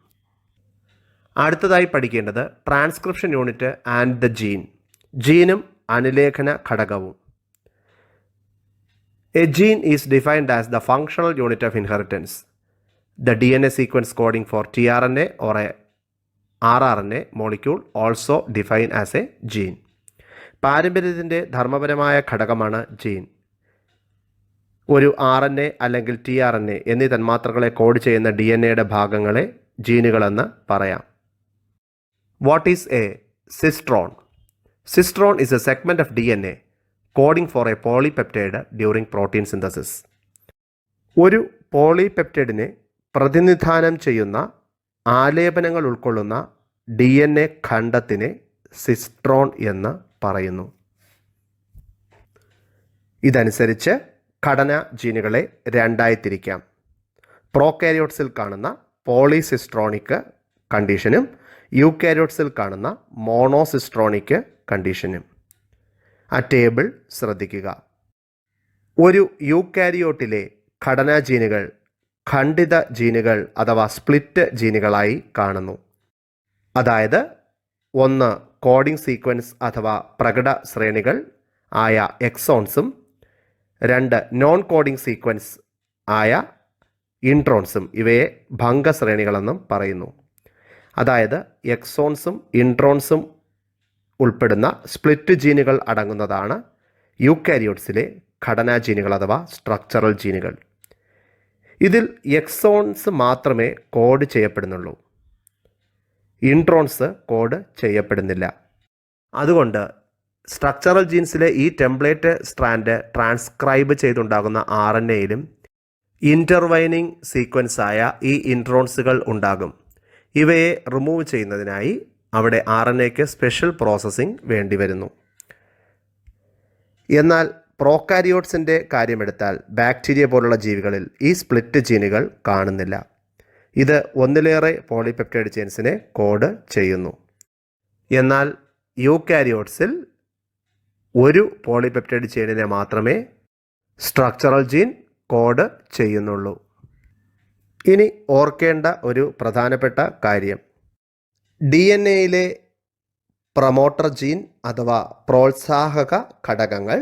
അടുത്തതായി പഠിക്കേണ്ടത് transcription unit and the gene. ജീനും അനുലേഖന ഘടകവും. A gene is defined as the functional unit of inheritance. The DNA sequence coding for tRNA or a rRNA molecule also defined as a gene. പാരമ്പര്യത്തിൻ്റെ ധർമ്മപരമായ ഘടകമാണ് gene. ഒരു RNA അല്ലെങ്കിൽ tRNA എന്നീ തന്മാത്രകളെ code ചെയ്യുന്ന DNAയുടെ ഭാഗങ്ങളെ ജീനുകളെന്ന് പറയാം. What is A cistron? Cistron is a segment of DNA coding for a polypeptide during protein synthesis. ഒരു പോളിപെപ്റ്റൈഡിനെ പ്രതിനിധാനം ചെയ്യുന്ന ആലേപനങ്ങൾ ഉൾക്കൊള്ളുന്ന DNA ഖണ്ഡത്തിനെ സിസ്ട്രോൺ എന്ന് പറയുന്നു. ഇതനുസരിച്ച് ഘടന ജീനുകളെ രണ്ടായി തിരിക്കാം. പ്രോകാരിയോട്സിൽ കാണുന്ന പോളിസിസ്ട്രോണിക് കണ്ടീഷനും യൂകാരിയോട്സിൽ കാണുന്ന മോണോസിസ്ട്രോണിക് കണ്ടീഷനും. ആ ടേബിൾ ശ്രദ്ധിക്കുക. ഒരു യൂകാരിയോട്ടിലെ ഘടനാ ജീനുകൾ ഖണ്ഡിത ജീനുകൾ അഥവാ സ്പ്ലിറ്റ് ജീനുകളായി കാണുന്നു. അതായത് ഒന്ന് കോഡിംഗ് സീക്വൻസ് അഥവാ പ്രകട ശ്രേണികൾ ആയ എക്സോൺസും രണ്ട് നോൺ കോഡിംഗ് സീക്വൻസ് ആയ ഇൻട്രോൺസും. ഇവയെ ഭംഗശ്രേണികളെന്നും പറയുന്നു. അതായത് എക്സോൺസും ഇൻട്രോൺസും ഉൾപ്പെടുന്ന സ്പ്ലിറ്റ് ജീനുകൾ അടങ്ങുന്നതാണ് യൂകാരിയോട്സിലെ ഘടനാ ജീനുകൾ അഥവാ സ്ട്രക്ചറൽ ജീനുകൾ. ഇതിൽ എക്സോൺസ് മാത്രമേ കോഡ് ചെയ്യപ്പെടുന്നുള്ളൂ. ഇൻട്രോൺസ് കോഡ് ചെയ്യപ്പെടുന്നില്ല. അതുകൊണ്ട് സ്ട്രക്ചറൽ ജീൻസിലെ ഈ ടെംപ്ലേറ്റ് സ്ട്രാൻഡ് ട്രാൻസ്ക്രൈബ് ചെയ്തുണ്ടാകുന്ന RNAയിലും ഇൻ്റർവൈനിങ് സീക്വൻസായ ഈ ഇൻട്രോൺസുകൾ ഉണ്ടാകും. ഇവയെ റിമൂവ് ചെയ്യുന്നതിനായി അവിടെ RNAയ്ക്ക് സ്പെഷ്യൽ പ്രോസസ്സിംഗ് വേണ്ടിവരുന്നു. എന്നാൽ പ്രോകാരിയോട്സിൻ്റെ കാര്യമെടുത്താൽ ബാക്ടീരിയ പോലുള്ള ജീവികളിൽ ഈ സ്പ്ലിറ്റ് ജീനുകൾ കാണുന്നില്ല. ഇത് ഒന്നിലേറെ പോളിപെപ്റ്റൈഡ് ചെയിൻസിനെ കോഡ് ചെയ്യുന്നു. എന്നാൽ യൂകാരിയോട്സിൽ ഒരു പോളിപെപ്റ്റൈഡ് ചെയിനിനെ മാത്രമേ സ്ട്രക്ചറൽ ജീൻ കോഡ് ചെയ്യുന്നുള്ളൂ. ഇനി ഓർക്കേണ്ട ഒരു പ്രധാനപ്പെട്ട കാര്യം, DNA-യിലെ പ്രൊമോട്ടർ ജീൻ അഥവാ പ്രോത്സാഹക ഘടകങ്ങൾ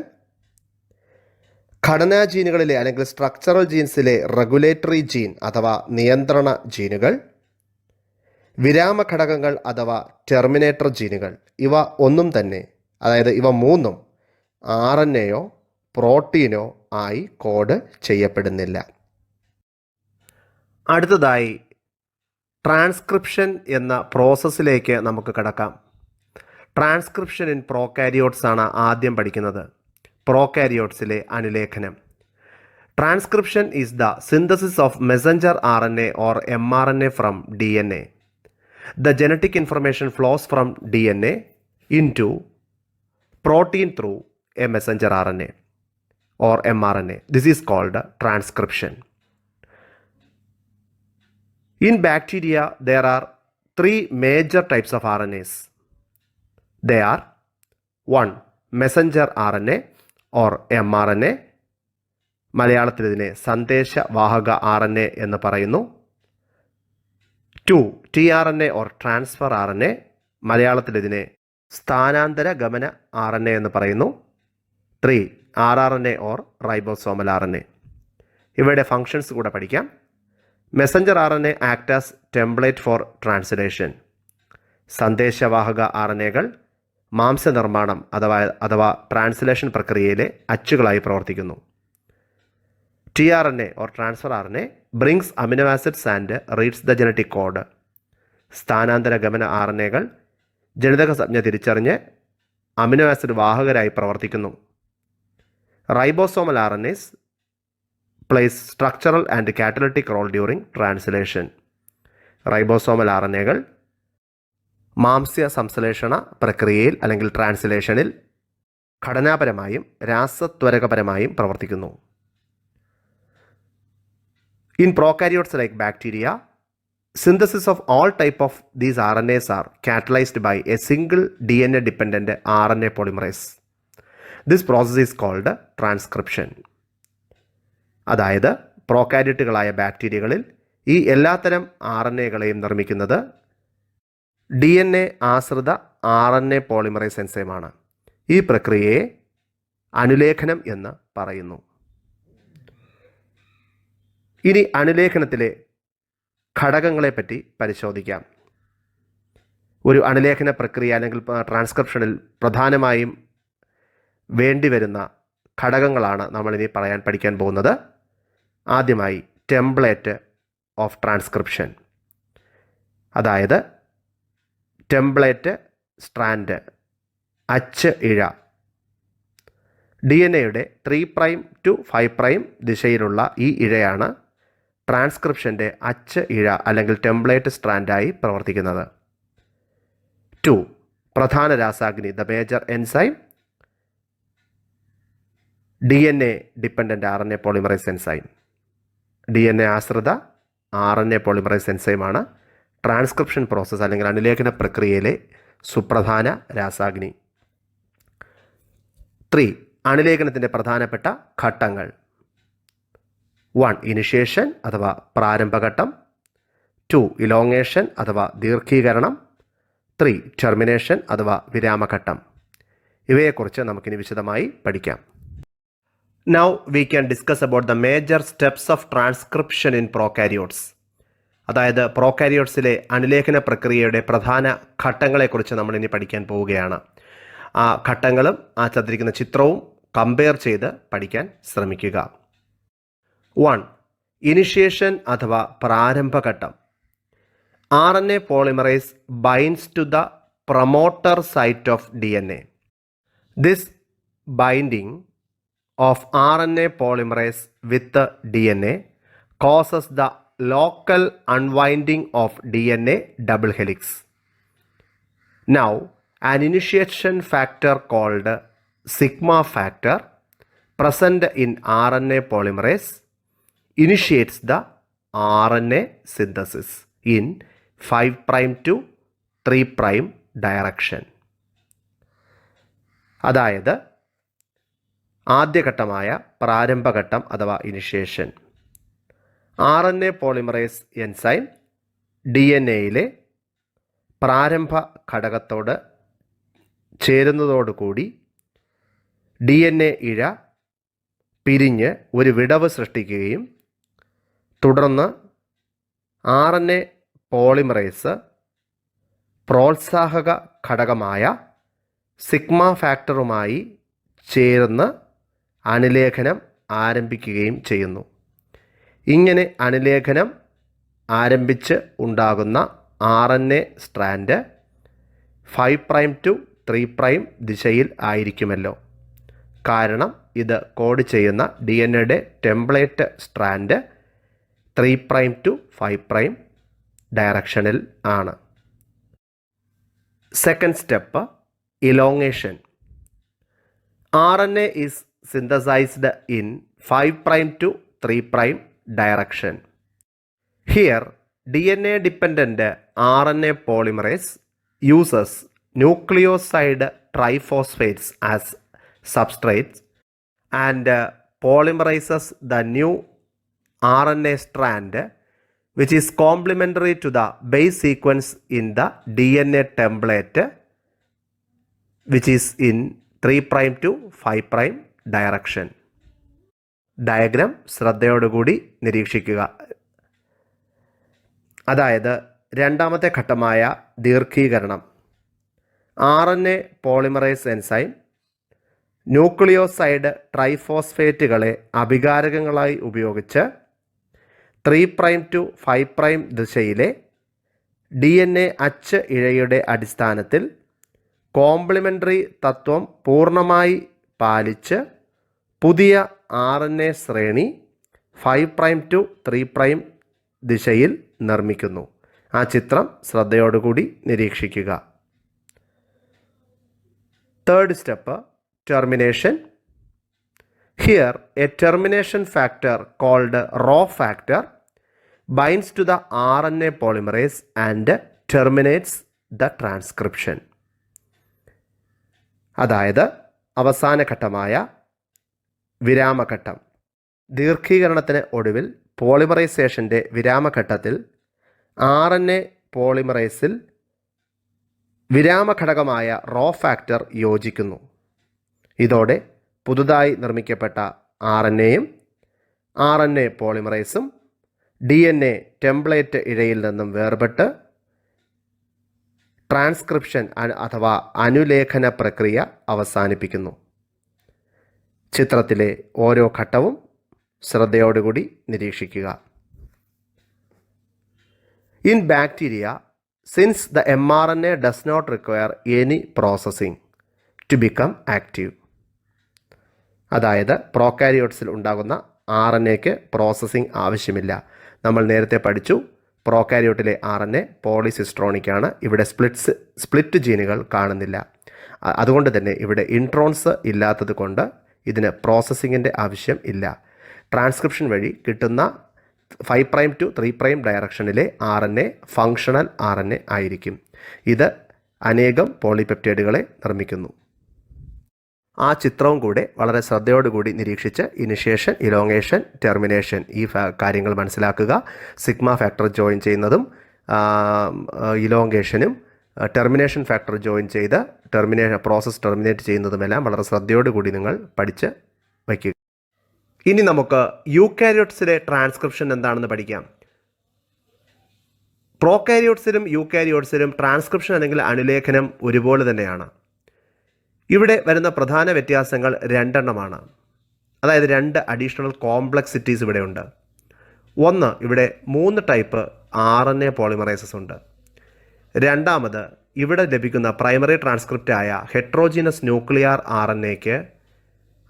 ഘടനാ ജീനുകളിലെ അല്ലെങ്കിൽ സ്ട്രക്ചറൽ ജീൻസിലെ റെഗുലേറ്ററി ജീൻ അഥവാ നിയന്ത്രണ ജീനുകൾ, വിരാമ ഘടകങ്ങൾ അഥവാ ടെർമിനേറ്റർ ജീനുകൾ ഇവ ഒന്നും തന്നെ, അതായത് ഇവ മൂന്നും RNAയോ പ്രോട്ടീനോ ആയി കോഡ് ചെയ്യപ്പെടുന്നില്ല. അടുത്തതായി ട്രാൻസ്ക്രിപ്ഷൻ എന്ന പ്രോസസ്സിലേക്ക് നമുക്ക് കടക്കാം. ട്രാൻസ്ക്രിപ്ഷൻ ഇൻ പ്രോകാരിയോട്സ് ആണ് ആദ്യം പഠിക്കുന്നത്. പ്രോകാരിയോട്സിലെ അനുലേഖനം. Transcription is the synthesis of messenger RNA or mRNA from DNA. The genetic information flows from DNA into protein through a messenger RNA or mRNA. This is called transcription. In bacteria, there are three major types of RNAs. They are 1. Messenger RNA or mRNA. മലയാളത്തിൽ ഇതിനെ സന്ദേശവാഹക RNA എന്ന് പറയുന്നു. 2. tRNA or transfer RNA. മലയാളത്തിൽ ഇതിനെ സ്ഥാനാന്തര ഗമന RNA എന്ന് പറയുന്നു. 3. rRNA or ribosomal RNA. ഇവയുടെ functions കൂടെ പഠിക്കാം. Messenger RNA act as template for translation. സന്ദേശവാഹക RNAകൾ മാംസനിർമ്മാണം അഥവാ ട്രാൻസ്ലേഷൻ പ്രക്രിയയിലെ അച്ചുകളായി പ്രവർത്തിക്കുന്നു. tRNA or transfer RNA brings amino acids and reads the genetic code. സ്ഥാനാന്തര ഗമന RNAകൾ ജനിതക സംജ്ഞ തിരിച്ചറിഞ്ഞ് അമിനോ ആസിഡ് വാഹകരായി പ്രവർത്തിക്കുന്നു. Ribosomal RNAs plays structural and catalytic role during translation. Ribosomal RNAകൾ മാംസ്യ സംശ്ലേഷണ പ്രക്രിയയിൽ അല്ലെങ്കിൽ ട്രാൻസ്ലേഷനിൽ ഘടനാപരമായും രാസത്വരകപരമായും പ്രവർത്തിക്കുന്നു. In prokaryotes like bacteria, synthesis of all type of these RNAs are catalyzed by a single DNA-dependent RNA polymerase. This process is called transcription. അതായത് പ്രോകാരിയോട്ടുകളായ ബാക്ടീരിയകളിൽ ഈ എല്ലാത്തരം RNAകളെയും നിർമ്മിക്കുന്നത് DNA ആശ്രിത RNA പോളിമറേസ് എൻസൈമാണ്. ഈ പ്രക്രിയയെ അനുലേഖനം എന്ന് പറയുന്നു. ഇനി അനുലേഖനത്തിലെ ഘടകങ്ങളെപ്പറ്റി പരിശോധിക്കാം. ഒരു അനുലേഖന പ്രക്രിയ അല്ലെങ്കിൽ ട്രാൻസ്ക്രിപ്ഷനിൽ പ്രധാനമായും വേണ്ടിവരുന്ന ഘടകങ്ങളാണ് നമ്മളിനി പഠിക്കാൻ പോകുന്നത്. ആദ്യമായി ടെംപ്ലേറ്റ് ഓഫ് ട്രാൻസ്ക്രിപ്ഷൻ, അതായത് ടെംപ്ലേറ്റ് സ്ട്രാൻഡ്, അച്ച് ഇഴ. DNA-യുടെ 3' to 5' ദിശയിലുള്ള ഈ ഇഴയാണ് ട്രാൻസ്ക്രിപ്ഷൻ്റെ അച്ച് ഇഴ അല്ലെങ്കിൽ ടെംപ്ലേറ്റ് സ്ട്രാൻഡായി പ്രവർത്തിക്കുന്നത്. 2. പ്രധാന രാസാഗ്നി, the major enzyme, DNA dependent RNA polymerase enzyme. DNA ആശ്രിത RNA പോളിമറൈസ് എൻസൈമാണ് ട്രാൻസ്ക്രിപ്ഷൻ പ്രോസസ്സ് അല്ലെങ്കിൽ അനുലേഖന പ്രക്രിയയിലെ സുപ്രധാന രാസാഗ്നി. 3. അനുലേഖനത്തിൻ്റെ പ്രധാനപ്പെട്ട ഘട്ടങ്ങൾ. 1. ഇനിഷ്യേഷൻ അഥവാ പ്രാരംഭഘട്ടം. 2. ഇലോങ്ങേഷൻ അഥവാ ദീർഘീകരണം. 3. ടെർമിനേഷൻ അഥവാ വിരാമഘട്ടം. ഇവയെക്കുറിച്ച് നമുക്കിനി വിശദമായി പഠിക്കാം. Now we can discuss about the major steps of transcription in prokaryotes. അതായത് പ്രോകാരിയോട്സിലെ അനുലേഖന പ്രക്രിയയുടെ പ്രധാന ഘട്ടങ്ങളെക്കുറിച്ച് നമ്മൾ ഇനി പഠിക്കാൻ പോവുകയാണ്. ആ ഘട്ടങ്ങളും ആ തന്നിരിക്കുന്ന ചിത്രവും കമ്പയർ ചെയ്ത് പഠിക്കാൻ ശ്രമിക്കുക. 1. ഇനിഷ്യേഷൻ അഥവാ പ്രാരംഭഘട്ടം. RNA polymerase binds to the promoter site of DNA. This binding of RNA polymerase with the DNA causes the local unwinding of DNA double helix. Now, an initiation factor called sigma factor present in RNA polymerase initiates the RNA synthesis in 5' to 3' direction. അതായത് ആദ്യഘട്ടമായ പ്രാരംഭഘട്ടം അഥവാ initiation. RNA polymerase enzyme DNA-യിലെ പ്രാരംഭ ഘടകത്തോട് ചേരുന്നതോടുകൂടി DNA ഇഴ പിരിഞ്ഞ് ഒരു വിടവ് സൃഷ്ടിക്കുകയും തുടർന്ന് RNA polymerase പ്രോത്സാഹക ഘടകമായ sigma ഫാക്ടറുമായി ചേർന്ന് അനുലേഖനം ആരംഭിക്കുകയും ചെയ്യുന്നു. ഇങ്ങനെ അനുലേഖനം ആരംഭിച്ച് ഉണ്ടാകുന്ന RNA സ്ട്രാൻഡ് 5' to 3' ദിശയിൽ ആയിരിക്കുമല്ലോ. കാരണം ഇത് കോഡ് ചെയ്യുന്ന DNA-യുടെ ടെംപ്ലേറ്റ് സ്ട്രാൻഡ് 3' to 5' ഡയറക്ഷനിൽ ആണ്. Second step elongation. RNA is synthesized in 5' to 3' direction. Here, DNA-dependent RNA polymerase uses nucleoside triphosphates as substrates and polymerizes the new RNA strand, which is complementary to the base sequence in the DNA template, which is in 3' to 5' direction. Diagram ശ്രദ്ധയോടുകൂടി നിരീക്ഷിക്കുക. അതായത് രണ്ടാമത്തെ ഘട്ടമായ ദീർഘീകരണം. RNA polymerase enzyme nucleoside ട്രൈഫോസ്ഫേറ്റുകളെ അഭികാരകങ്ങളായി ഉപയോഗിച്ച് 3' to 5' ദിശയിലെ DNA അച്ച് ഇഴയുടെ അടിസ്ഥാനത്തിൽ complimentary തത്വം പൂർണ്ണമായി പാലിച്ച് പുതിയ RNA ശ്രേണി 5' to 3' ദിശയിൽ നിർമ്മിക്കുന്നു. ആ ചിത്രം ശ്രദ്ധയോടുകൂടി നിരീക്ഷിക്കുക. Third step, termination. Here a termination factor called rho factor binds to the RNA polymerase and terminates the transcription. അതായത് അവസാന ഘട്ടമായ വിരാമഘട്ടം. ദീർഘീകരണത്തിന് ഒടുവിൽ പോളിമറൈസേഷൻ്റെ വിരാമഘട്ടത്തിൽ RNA പോളിമറൈസിൽ വിരാമഘടകമായ റോ ഫാക്ടർ യോജിക്കുന്നു. ഇതോടെ പുതുതായി നിർമ്മിക്കപ്പെട്ട RNAയും RNA പോളിമറൈസും DNA ടെംപ്ലേറ്റ് ഇഴയിൽ നിന്നും വേർപെട്ട് ട്രാൻസ്ക്രിപ്ഷൻ അഥവാ അനുലേഖന പ്രക്രിയ അവസാനിപ്പിക്കുന്നു. ചിത്രത്തിലെ ഓരോ ഘട്ടവും ശ്രദ്ധയോടുകൂടി നിരീക്ഷിക്കുക. In bacteria, since the mRNA does not require any processing to become active. അതായത് പ്രോകാരിയോട്സിൽ ഉണ്ടാകുന്ന RNAക്ക് പ്രോസസ്സിംഗ് ആവശ്യമില്ല. നമ്മൾ നേരത്തെ പഠിച്ചു, പ്രോകാരിയോട്ടിലെ RNA പോളിസിസ്ട്രോണിക് ആണ്. ഇവിടെ സ്പ്ലിറ്റ് ജീനുകൾ കാണുന്നില്ല. അതുകൊണ്ട് തന്നെ ഇവിടെ ഇൻട്രോൺസ് ഇല്ലാത്തത് കൊണ്ട് ഇതിന് പ്രോസസ്സിങ്ങിൻ്റെ ആവശ്യം ഇല്ല. ട്രാൻസ്ക്രിപ്ഷൻ വഴി കിട്ടുന്ന 5' to 3' ഡയറക്ഷനിലെ RNA ഫങ്ഷണൽ RNA ആയിരിക്കും. ഇത് അനേകം പോളിപെപ്റ്റൈഡുകളെ നിർമ്മിക്കുന്നു. ആ ചിത്രവും കൂടെ വളരെ ശ്രദ്ധയോടുകൂടി നിരീക്ഷിച്ച് ഇനിഷ്യേഷൻ, ഇലോങ്ങേഷൻ, ടെർമിനേഷൻ ഈ കാര്യങ്ങൾ മനസ്സിലാക്കുക. സിഗ്മ ഫാക്ടർ ജോയിൻ ചെയ്യുന്നതും ഇലോങ്ങേഷനും ടെർമിനേഷൻ ഫാക്ടർ ജോയിൻ ചെയ്ത് പ്രോസസ്സ് ടെർമിനേറ്റ് ചെയ്യുന്നതുമെല്ലാം വളരെ ശ്രദ്ധയോടുകൂടി നിങ്ങൾ പഠിച്ച് വയ്ക്കുക. ഇനി നമുക്ക് യൂകാരിയോട്സിലെ ട്രാൻസ്ക്രിപ്ഷൻ എന്താണെന്ന് പഠിക്കാം. പ്രോകാരിയോട്സിലും യൂകാരിയോട്സിലും ട്രാൻസ്ക്രിപ്ഷൻ അല്ലെങ്കിൽ അനുലേഖനം ഒരുപോലെ തന്നെയാണ്. ഇവിടെ വരുന്ന പ്രധാന വ്യത്യാസങ്ങൾ രണ്ടെണ്ണമാണ്. അതായത് 2 അഡീഷണൽ കോംപ്ലക്സിറ്റീസ് ഇവിടെ ഉണ്ട്. ഒന്ന്, ഇവിടെ 3 ടൈപ്പ് RNA പോളിമറൈസസ് ഉണ്ട്. രണ്ടാമത്, ഇവിടെ ലഭിക്കുന്ന പ്രൈമറി ട്രാൻസ്ക്രിപ്റ്റായ ഹെട്രോജീനസ് ന്യൂക്ലിയർ RNAക്ക്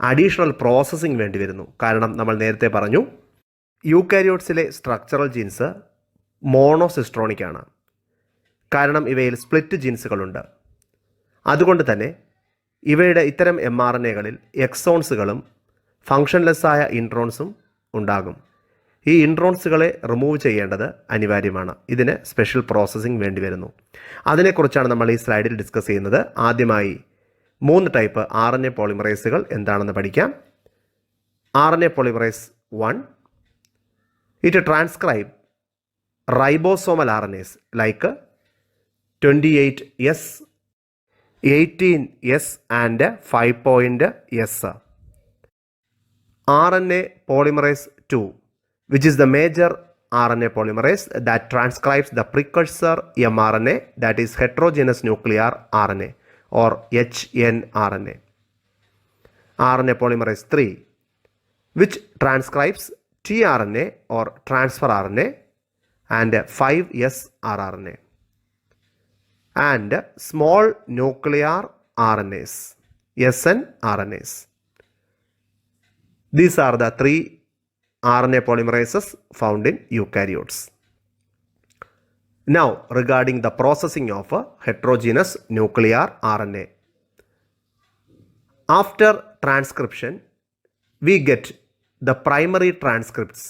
അഡീഷണൽ പ്രോസസ്സിംഗ് വേണ്ടി വരുന്നു. കാരണം നമ്മൾ നേരത്തെ പറഞ്ഞു, യൂകാരിയോട്സിലെ സ്ട്രക്ചറൽ ജീൻസ് മോണോസിസ്ട്രോണിക് ആണ്. കാരണം ഇവയിൽ സ്പ്ലിറ്റ് ജീൻസുകളുണ്ട്. അതുകൊണ്ട് തന്നെ ഇവയുടെ ഇത്തരം mRNAകളിൽ എക്സോൺസുകളും ഫങ്ഷൻലെസ്സായ ഇൻട്രോൺസും ഉണ്ടാകും. ഈ ഇൻട്രോൺസുകളെ റിമൂവ് ചെയ്യേണ്ടത് അനിവാര്യമാണ്. ഇതിന് സ്പെഷ്യൽ പ്രോസസ്സിംഗ് വേണ്ടി വരുന്നു. അതിനെക്കുറിച്ചാണ് നമ്മൾ ഈ സ്ലൈഡിൽ ഡിസ്കസ് ചെയ്യുന്നത്. ആദ്യമായി 3 ടൈപ്പ് RNA പോളിമറൈസുകൾ എന്താണെന്ന് പഠിക്കാം. RNA polymerase 1, it transcribe ribosomal RNAs like 28S, 18S and 5.S. RNA polymerase 2, which is the major RNA polymerase that transcribes the precursor mRNA, that is heterogeneous nuclear RNA or hnRNA. RNA polymerase 3, which transcribes tRNA or transfer RNA and 5S rRNA. And small nuclear RNAs, snRNAs. These are the 3 RNA polymerases found in eukaryotes. Now, regarding the processing of heterogeneous nuclear RNA. After transcription, we get the primary transcripts,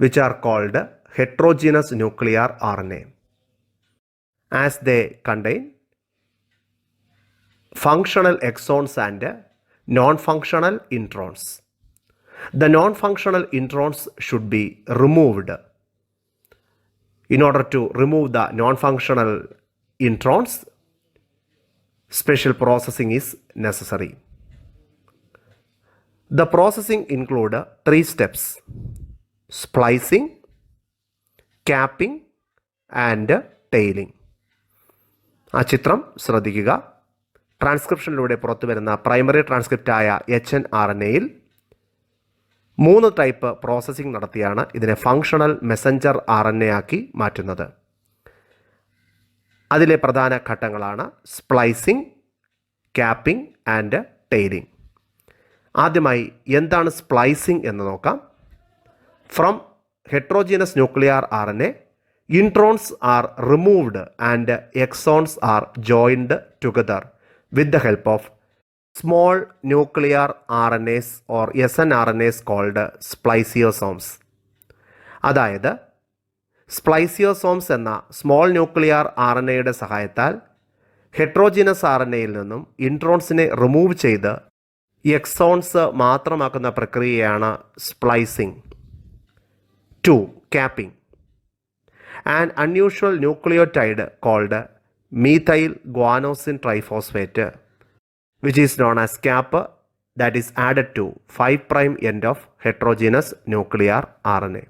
which are called heterogeneous nuclear RNA, as they contain functional exons and non-functional introns. The non-functional introns should be removed. In order to remove the non-functional introns, special processing is necessary. The processing include 3 steps: splicing, capping and tailing. ആ ചിത്രം ശ്രദ്ധിക്കുക. ട്രാൻസ്ക്രിപ്ഷനിലൂടെ പുറത്തു വരുന്ന primary ട്രാൻസ്ക്രിപ്റ്റായ hnRNAയിൽ 3 type processing നടത്തിയാണ് ഇതിനെ functional messenger RNA ആക്കി മാറ്റുന്നത്. അതിലെ പ്രധാന ഘട്ടങ്ങളാണ് സ്പ്ലൈസിംഗ്, ക്യാപ്പിംഗ് ആൻഡ് ടെയിലിംഗ്. ആദ്യമായി എന്താണ് സ്പ്ലൈസിംഗ് എന്ന് നോക്കാം. From heterogeneous nuclear RNA, introns are removed and exons are joined together with the help of small nuclear RNAs or snRNAs called spliceosomes. അതായത് സ്പ്ലൈസിയോസോംസ് എന്ന സ്മോൾ ന്യൂക്ലിയർ RNAയുടെ സഹായത്താൽ ഹെട്രോജിനസ് RNAയിൽ നിന്നും ഇൻട്രോൺസിനെ remove ചെയ്ത് exons മാത്രമാക്കുന്ന പ്രക്രിയയാണ് splicing. 2. Capping. An unusual nucleotide called methyl guanosine triphosphate, which is known as cap, that is added to 5' end of heterogeneous nuclear RNA.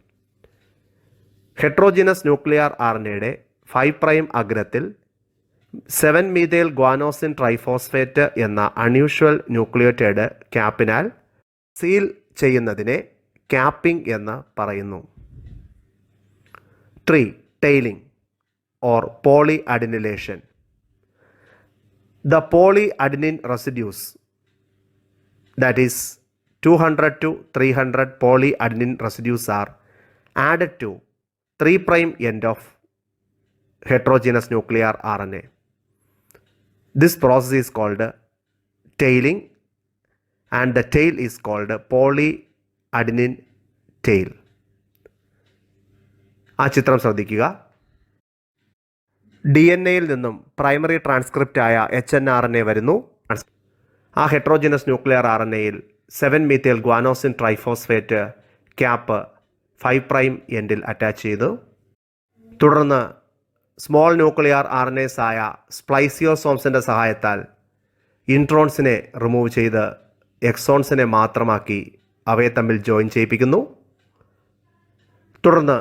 Heterogeneous nuclear RNAയുടെ 5' അഗ്രത്തിൽ 7-methyl guanosine triphosphate എന്ന unusual nucleotide ക്യാപ്പിനാൽ seal ചെയ്യുന്നതിനെ capping എന്ന് പറയുന്നു. 3. Tailing or polyadenylation. The polyadenine residues, that is 200 to 300 polyadenine residues, are added to 3' end of heterogeneous nuclear RNA. This process is called tailing, and the tail is called polyadenine tail. ആ ചിത്രം ശ്രദ്ധിക്കുക. DNA-യിൽ നിന്നും primary ട്രാൻസ്ക്രിപ്റ്റായ HNRNA വരുന്നു. ആ heterogeneous nuclear RNA-യിൽ 7-methyl guanosine triphosphate cap 5' എൻഡിൽ attach ചെയ്തു. തുടർന്ന് സ്മോൾ ന്യൂക്ലിയർ RNAs ആയ സ്പ്ലൈസിയോസോംസിൻ്റെ സഹായത്താൽ ഇൻട്രോൺസിനെ റിമൂവ് ചെയ്ത് എക്സോൺസിനെ മാത്രമാക്കി അവയെ തമ്മിൽ ജോയിൻ ചെയ്യിപ്പിക്കുന്നു. തുടർന്ന്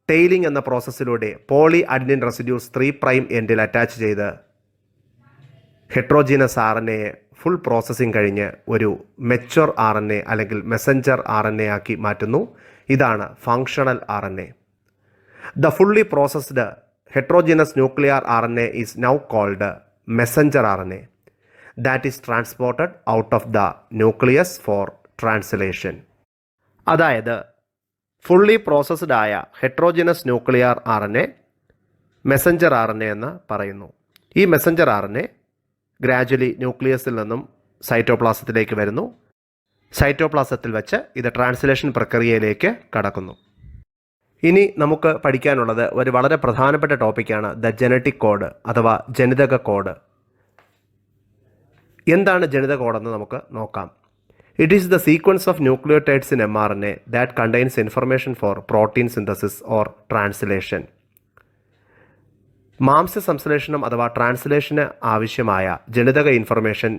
ടെയിലിംഗ് എന്ന പ്രോസസ്സിലൂടെ പോളിഅഡിനിൻ റെസിഡ്യൂസ് 3' എൻഡിൽ അറ്റാച്ച് ചെയ്ത് ഹെട്രോജീനസ് RNAയെ ഫുൾ പ്രോസസ്സിംഗ് കഴിഞ്ഞ് ഒരു മെച്വർ RNA അല്ലെങ്കിൽ മെസഞ്ചർ RNA ആക്കി മാറ്റുന്നു. ഇതാണ് functional RNA. The fully processed heterogeneous nuclear RNA is now called messenger RNA, that is transported out of the nucleus for translation. അതായത് fully processed ആയ heterogeneous nuclear RNA messenger RNA എന്ന് പറയുന്നു. ഈ messenger RNA gradually ന്യൂക്ലിയസിൽ നിന്നും സൈറ്റോപ്ലാസത്തിലേക്ക് വരുന്നു. സൈറ്റോപ്ലാസത്തിൽ വെച്ച് ഇത് translation പ്രക്രിയയിലേക്ക് കടക്കുന്നു. ഇനി നമുക്ക് പഠിക്കാനുള്ളത് ഒരു വളരെ പ്രധാനപ്പെട്ട ടോപ്പിക്കാണ് ദ ജനറ്റിക് കോഡ് അഥവാ ജനിതക കോഡ്. എന്താണ് ജനിതക കോഡെന്ന് നമുക്ക് നോക്കാം. It is the sequence of nucleotides in mRNA that contains information for protein synthesis or translation. മാംസ്യ സംശ്ലേഷണം അഥവാ ട്രാൻസ്ലേഷന് ആവശ്യമായ ജനിതക ഇൻഫർമേഷൻ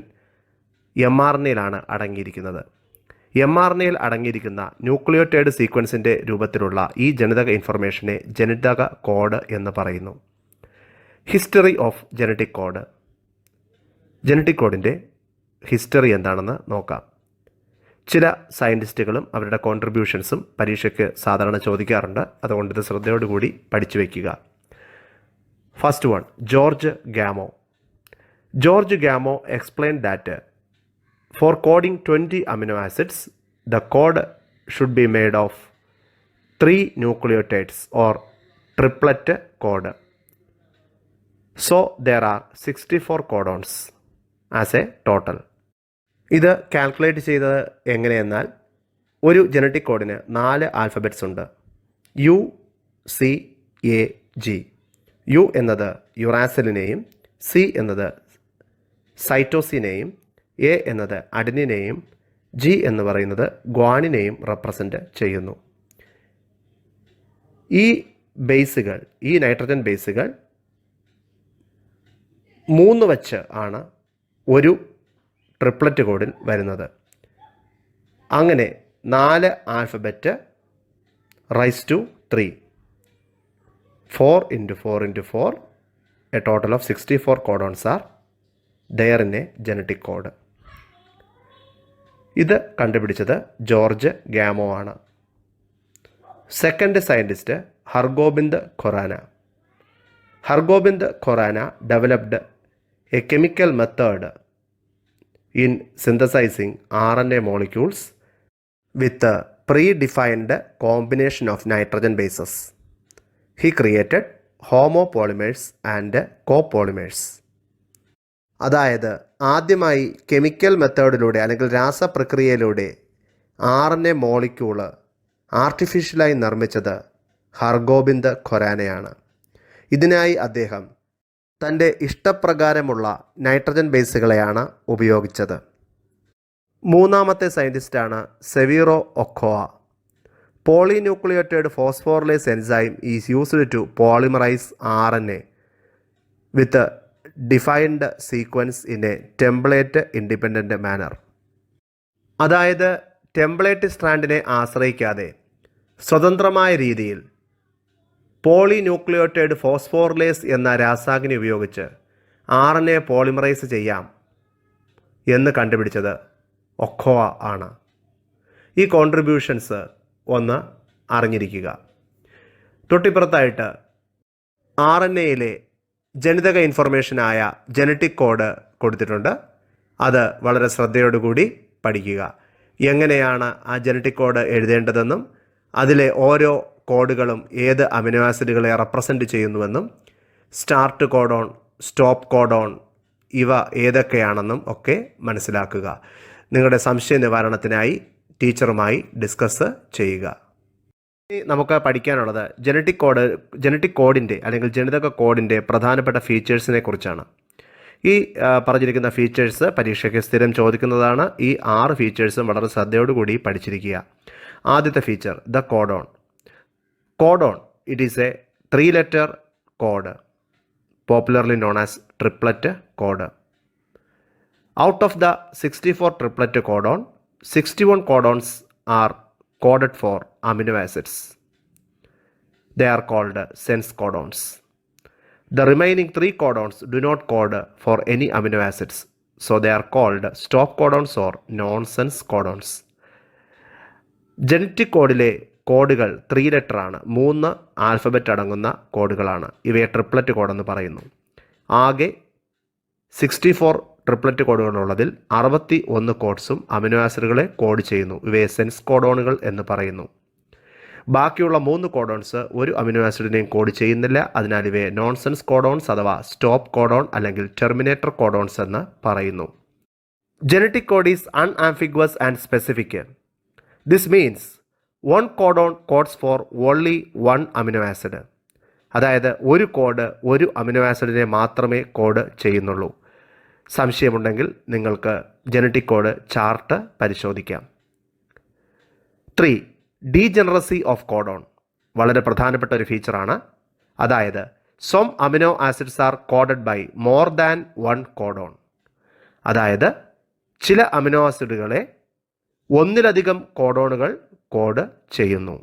mRNAയിലാണ് അടങ്ങിയിരിക്കുന്നത്. mRNAയിൽ അടങ്ങിയിരിക്കുന്ന ന്യൂക്ലിയോടൈഡ് സീക്വൻസിൻ്റെ രൂപത്തിലുള്ള ഈ ജനിതക ഇൻഫർമേഷനെ ജനിതക കോഡ് എന്ന് പറയുന്നു. History of genetic code. Genetic കോഡിൻ്റെ ഹിസ്റ്ററി എന്താണെന്ന് നോക്കാം. ചില സയൻറ്റിസ്റ്റുകളും അവരുടെ കോൺട്രിബ്യൂഷൻസും പരീക്ഷയ്ക്ക് സാധാരണ ചോദിക്കാറുണ്ട്. അതുകൊണ്ട് ഇത് ശ്രദ്ധയോടുകൂടി പഠിച്ചു വയ്ക്കുക. First one, George Gamow. George Gamow explain that for coding 20 amino acids, the code should be made of 3 nucleotides or triplet code. So there are 64 codons as a total. ഇത് കാൽക്കുലേറ്റ് ചെയ്തത് എങ്ങനെയെന്നാൽ ഒരു ജനറ്റിക് കോഡിന് 4 alphabets ഉണ്ട്. U, C, A, G. U എന്നത് യുറാസിലിനെയും C എന്നത് സൈറ്റോസിനെയും A എന്നത് അഡനിനെയും G എന്ന് പറയുന്നത് ഗ്വാനിനെയും റെപ്രസെൻ്റ് ചെയ്യുന്നു. ഈ ബേസുകൾ, ഈ നൈട്രജൻ ബേസുകൾ 3 വച്ച് ആണ് ഒരു ട്രിപ്ലറ്റ് കോഡിൽ വരുന്നത്. അങ്ങനെ 4 alphabet raise to 3, 4 into 4 into 4, a total of 64 codons are there in a genetic code. ഇത് കണ്ടുപിടിച്ചത് ജോർജ് ഗാമോ ആണ്. Second scientist Hargobind Khorana. Hargobind Khorana developed a chemical method in synthesising RNA molecules with predefined combination of nitrogen bases. He created homopolymers and copolymers. അതായത് ആദ്യമായി chemical മെത്തേഡിലൂടെ അല്ലെങ്കിൽ രാസപ്രക്രിയയിലൂടെ RNA molecule ആർട്ടിഫിഷ്യലായി നിർമ്മിച്ചത് ഹർഗോബിന്ദ് ഖൊരാനയാണ്. ഇതിനായി അദ്ദേഹം തൻ്റെ ഇഷ്ടപ്രകാരമുള്ള നൈട്രജൻ ബേസുകളെയാണ് ഉപയോഗിച്ചത്. മൂന്നാമത്തെ സയൻറ്റിസ്റ്റാണ് Severo Ochoa. Polynucleotide phosphorylase enzyme is used to polymerise RNA with defined sequence in a template independent manner. അതായത് ടെംപ്ലേറ്റ് സ്ട്രാൻഡിനെ ആശ്രയിക്കാതെ സ്വതന്ത്രമായ രീതിയിൽ പോളിന്യൂക്ലിയോറ്റൈഡ് ഫോസ്ഫോറിലേസ് എന്ന രാസാഗ്നി ഉപയോഗിച്ച് RNA പോളിമറൈസ് ചെയ്യാം എന്ന് കണ്ടുപിടിച്ചത് ഒക്കോവ ആണ്. ഈ കോൺട്രിബ്യൂഷൻസ് ഒന്ന് അറിഞ്ഞിരിക്കുക. തൊട്ടിപ്പുറത്തായിട്ട് RNAയിലെ ജനിതക ഇൻഫർമേഷനായ ജനറ്റിക് കോഡ് കൊടുത്തിട്ടുണ്ട്. അത് വളരെ ശ്രദ്ധയോടുകൂടി പഠിക്കുക. എങ്ങനെയാണ് ആ ജനറ്റിക് കോഡ് എഴുതേണ്ടതെന്നും അതിലെ ഓരോ കോഡുകളും ഏത് അമിനോ ആസിഡുകളെ റെപ്രസെൻ്റ് ചെയ്യുന്നുവെന്നും സ്റ്റാർട്ട് കോഡോൺ, സ്റ്റോപ്പ് കോഡോൺ ഇവ ഏതൊക്കെയാണെന്നും ഒക്കെ മനസ്സിലാക്കുക. നിങ്ങളുടെ സംശയ നിവാരണത്തിനായി ടീച്ചറുമായി ഡിസ്കസ് ചെയ്യുക. ഇനി നമുക്ക് പഠിക്കാനുള്ളത് ജനറ്റിക് കോഡിൻ്റെ അല്ലെങ്കിൽ ജനിതക കോഡിൻ്റെ പ്രധാനപ്പെട്ട ഫീച്ചേഴ്സിനെ കുറിച്ചാണ്. ഈ പറഞ്ഞിരിക്കുന്ന ഫീച്ചേഴ്സ് പരീക്ഷയ്ക്ക് സ്ഥിരം ചോദിക്കുന്നതാണ്. ഈ 6 ഫീച്ചേഴ്സും വളരെ ശ്രദ്ധയോടുകൂടി പഠിച്ചിരിക്കുക. ആദ്യത്തെ feature the codon. Codon it is A 3-letter code, popularly known as triplet code. Out of the 64 triplet codon, 61 codons are coded for amino acids. They are called sense codons. The remaining 3 codons do not code for any amino acids, so they are called stop codons or nonsense codons. Genetic കോഡിലെ കോഡുകൾ 3-letter ആണ്. 3 alphabet അടങ്ങുന്ന കോഡുകളാണ്. ഇവയെ triplet കോഡെന്ന് പറയുന്നു. ആകെ 64 triplet കോഡുകളുള്ളതിൽ 61 കോഡ്സും amino ആസിഡുകളെ code ചെയ്യുന്നു. ഇവയെ sense കോഡോണുകൾ എന്ന് പറയുന്നു. ബാക്കിയുള്ള 3 കോഡോൺസ് ഒരു അമിനോ ആസിഡിനെയും കോഡ് ചെയ്യുന്നില്ല. അതിനാൽ ഇവയെ നോൺസെൻസ് കോഡോൺസ് അഥവാ സ്റ്റോപ്പ് കോഡോൺ അല്ലെങ്കിൽ ടെർമിനേറ്റർ കോഡോൺസ് എന്ന് പറയുന്നു. Genetic code is unambiguous and specific. This means 1 codon codes for only 1 amino acid. അതായത് ഒരു കോഡ് ഒരു അമിനോ ആസിഡിനെ മാത്രമേ കോഡ് ചെയ്യുന്നുള്ളൂ. സംശയമുണ്ടെങ്കിൽ നിങ്ങൾക്ക് ജനറ്റിക് കോഡ് ചാർട്ട് പരിശോധിക്കാം. 3. Degeneracy of codon. വളരെ പ്രധാനപ്പെട്ട ഒരു ഫീച്ചറാണ്. അതായത് some amino acids are coded by more than 1 codon. അതായത് ചില അമിനോ ആസിഡുകളെ ഒന്നിലധികം കോഡോണുകൾ കോഡ് ചെയ്യുന്നു.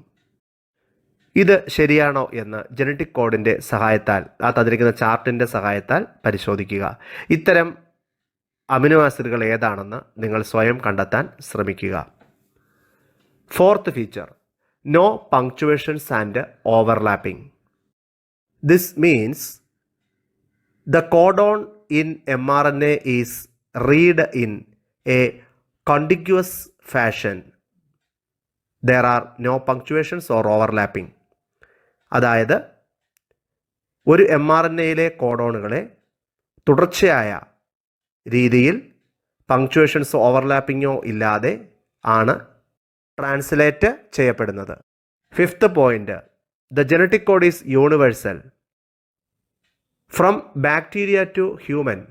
ഇത് ശരിയാണോ എന്ന് ജനറ്റിക് കോഡിൻ്റെ സഹായത്താൽ, ആ തന്നിരിക്കുന്ന ചാർട്ടിൻ്റെ സഹായത്താൽ പരിശോധിക്കുക. ഇത്തരം അമിനോ ആസിഡുകൾ ഏതാണെന്ന് നിങ്ങൾ സ്വയം കണ്ടെത്താൻ ശ്രമിക്കുക. 4th feature no punctuations and overlapping. This means the codon in mRNA is read in a contiguous fashion. There are no punctuations or overlapping. അതായത് ഒരു mRNAയിലെ കോഡോണുകളെ തുടർച്ചയായ രീതിയിൽ പങ്ക്ച്വേഷൻസോ ഓവർലാപ്പിങ്ങോ ഇല്ലാതെ ആണ് ട്രാൻസ്ലേറ്റ് ചെയ്യപ്പെടുന്നത്. 5th point the genetic code is universal. From bacteria to human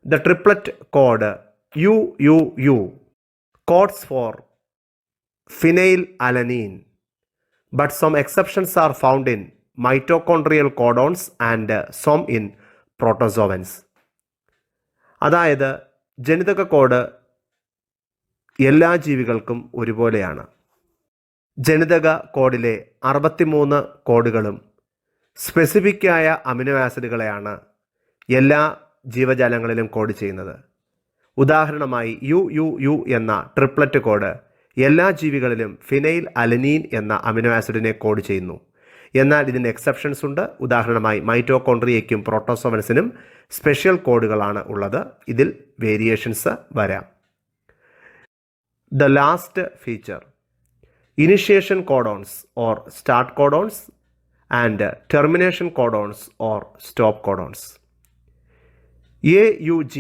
the triplet code UUU codes for phenylalanine, but some exceptions are found in mitochondrial codons and some in protozoans. അതായത് ജനിതക code എല്ലാ ജീവികൾക്കും ഒരുപോലെയാണ്. ജനിതക കോഡിലെ 63 കോഡുകളും സ്പെസിഫിക്കായ amino ആസിഡുകളെയാണ് എല്ലാ ജീവജാലങ്ങളിലും code ചെയ്യുന്നത്. ഉദാഹരണമായി UUU എന്ന ട്രിപ്ലറ്റ് കോഡ് എല്ലാ ജീവികളിലും ഫിനൈൽ അലനീൻ എന്ന അമിനോ ആസിഡിനെ കോഡ് ചെയ്യുന്നു. എന്നാൽ ഇതിന് എക്സെപ്ഷൻസ് ഉണ്ട്. ഉദാഹരണമായി മൈറ്റോകോൺട്രിയയ്ക്കും പ്രോട്ടോസോവൻസിനും സ്പെഷ്യൽ കോഡുകളാണ് ഉള്ളത്. ഇതിൽ വേരിയേഷൻസ് വരാം. The last feature initiation codons or start codons, and termination codons or stop codons. AUG,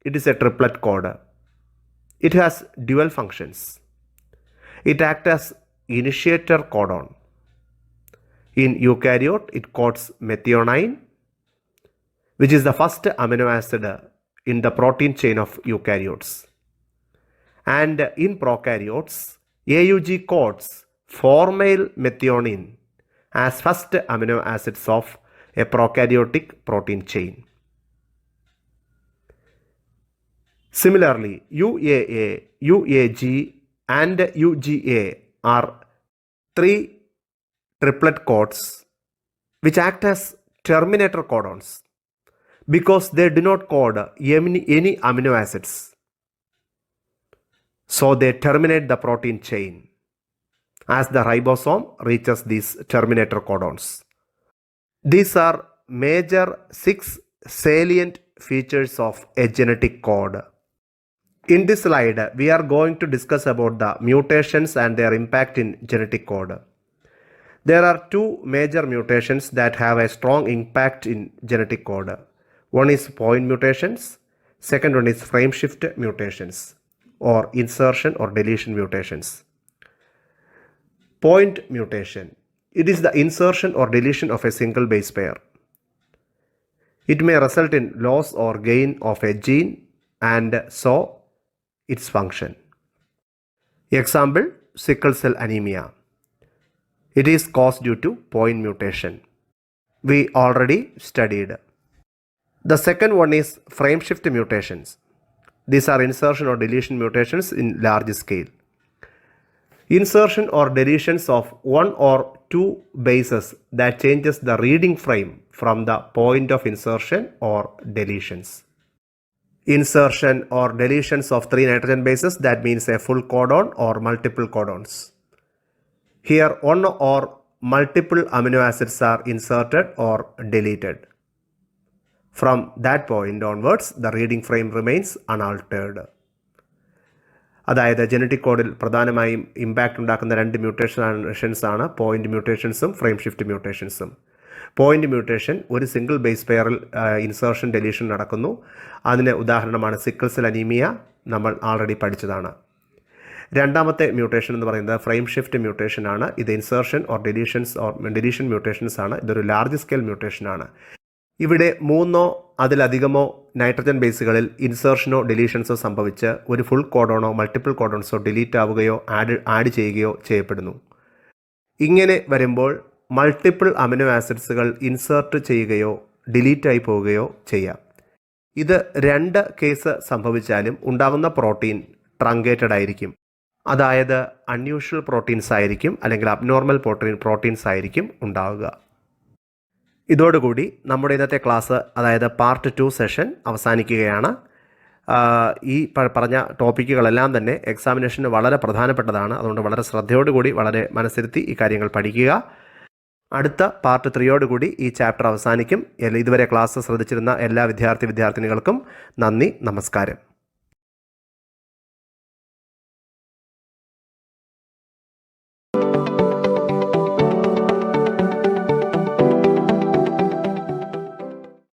it is a triplet code. It has dual functions. It acts as initiator codon. In eukaryote, it codes methionine, which is the first amino acid in the protein chain of eukaryotes. And in prokaryotes, AUG codes formyl methionine as first amino acids of a prokaryotic protein chain. Similarly, UAA, UAG, and UGA are three triplet codes which act as terminator codons because they do not code any amino acids. So they terminate the protein chain as the ribosome reaches these terminator codons. These are major 6 salient features of a genetic code. In this slide, we are going to discuss about the mutations and their impact in genetic code. There are 2 major mutations that have a strong impact in genetic code. One is point mutations, second one is frame shift mutations or insertion or deletion mutations. Point mutation, it is the insertion or deletion of a single base pair. It may result in loss or gain of a gene and so its function. Example, sickle cell anemia. It is caused due to point mutation. We already studied. The second one is frame shift mutations. These are insertion or deletion mutations in large scale. Insertion or deletions of 1 or 2 bases that changes the reading frame from the point of insertion or deletions. Insertion or deletions of 3 nitrogen bases, that means a full codon or multiple codons. Here 1 or multiple amino acids are inserted or deleted. From that point onwards, the reading frame remains unaltered. അതായത് ജനറ്റിക് കോഡിൽ പ്രധാനമായും impact ഉണ്ടാക്കുന്ന 2 mutations ആണ് point മ്യൂട്ടേഷൻസും frame shift മ്യൂട്ടേഷൻസും. Point mutation ഒരു single base പെയറിൽ ഇൻസേർഷൻ ഡെലീഷൻ നടക്കുന്നു. അതിന് ഉദാഹരണമാണ് സിക്കിൾ സെൽ അനീമിയ, നമ്മൾ ആൾറെഡി പഠിച്ചതാണ്. രണ്ടാമത്തെ മ്യൂട്ടേഷൻ എന്ന് പറയുന്നത് ഫ്രെയിം ഷിഫ്റ്റ് മ്യൂട്ടേഷൻ ആണ്. ഇത് ഇൻസേർഷൻ ഓർ ഡെലീഷൻ മ്യൂട്ടേഷൻസ് ആണ്. ഇതൊരു ലാർജ് സ്കെയിൽ മ്യൂട്ടേഷൻ ആണ്. ഇവിടെ 3 അതിലധികമോ നൈട്രജൻ ബേസുകളിൽ ഇൻസേർഷനോ ഡെലീഷൻസോ സംഭവിച്ച് ഒരു ഫുൾ കോഡോണോ മൾട്ടിപ്പിൾ കോഡോൺസോ ഡിലീറ്റ് ആവുകയോ ആഡ് ചെയ്യുകയോ ചെയ്യപ്പെടുന്നു. ഇങ്ങനെ വരുമ്പോൾ മൾട്ടിപ്പിൾ അമിനോ ആസിഡ്സുകൾ ഇൻസേർട്ട് ചെയ്യുകയോ ഡിലീറ്റ് ആയി പോവുകയോ ചെയ്യാം. ഇത് 2 കേസ് സംഭവിച്ചാലും ഉണ്ടാകുന്ന പ്രോട്ടീൻ ട്രങ്കേറ്റഡ് ആയിരിക്കും. അതായത് അൺയൂഷ്വൽ പ്രോട്ടീൻസ് ആയിരിക്കും അല്ലെങ്കിൽ അബ്നോർമൽ പ്രോട്ടീൻസ് ആയിരിക്കും ഉണ്ടാവുക. ഇതോടുകൂടി നമ്മുടെ ഇന്നത്തെ ക്ലാസ്, അതായത് പാർട്ട് 2 സെഷൻ അവസാനിക്കുകയാണ്. ഈ പറഞ്ഞ ടോപ്പിക്കുകളെല്ലാം തന്നെ എക്സാമിനേഷന് വളരെ പ്രധാനപ്പെട്ടതാണ്. അതുകൊണ്ട് വളരെ ശ്രദ്ധയോടുകൂടി വളരെ മനസ്സിരുത്തി ഈ കാര്യങ്ങൾ പഠിക്കുക. അടുത്ത പാർട്ട് 3യോടുകൂടി ഈ ചാപ്റ്റർ അവസാനിക്കും. ഇതുവരെ ക്ലാസ് ശ്രദ്ധിച്ചിരുന്ന എല്ലാ വിദ്യാർത്ഥിനികൾക്കും നന്ദി, നമസ്കാരം.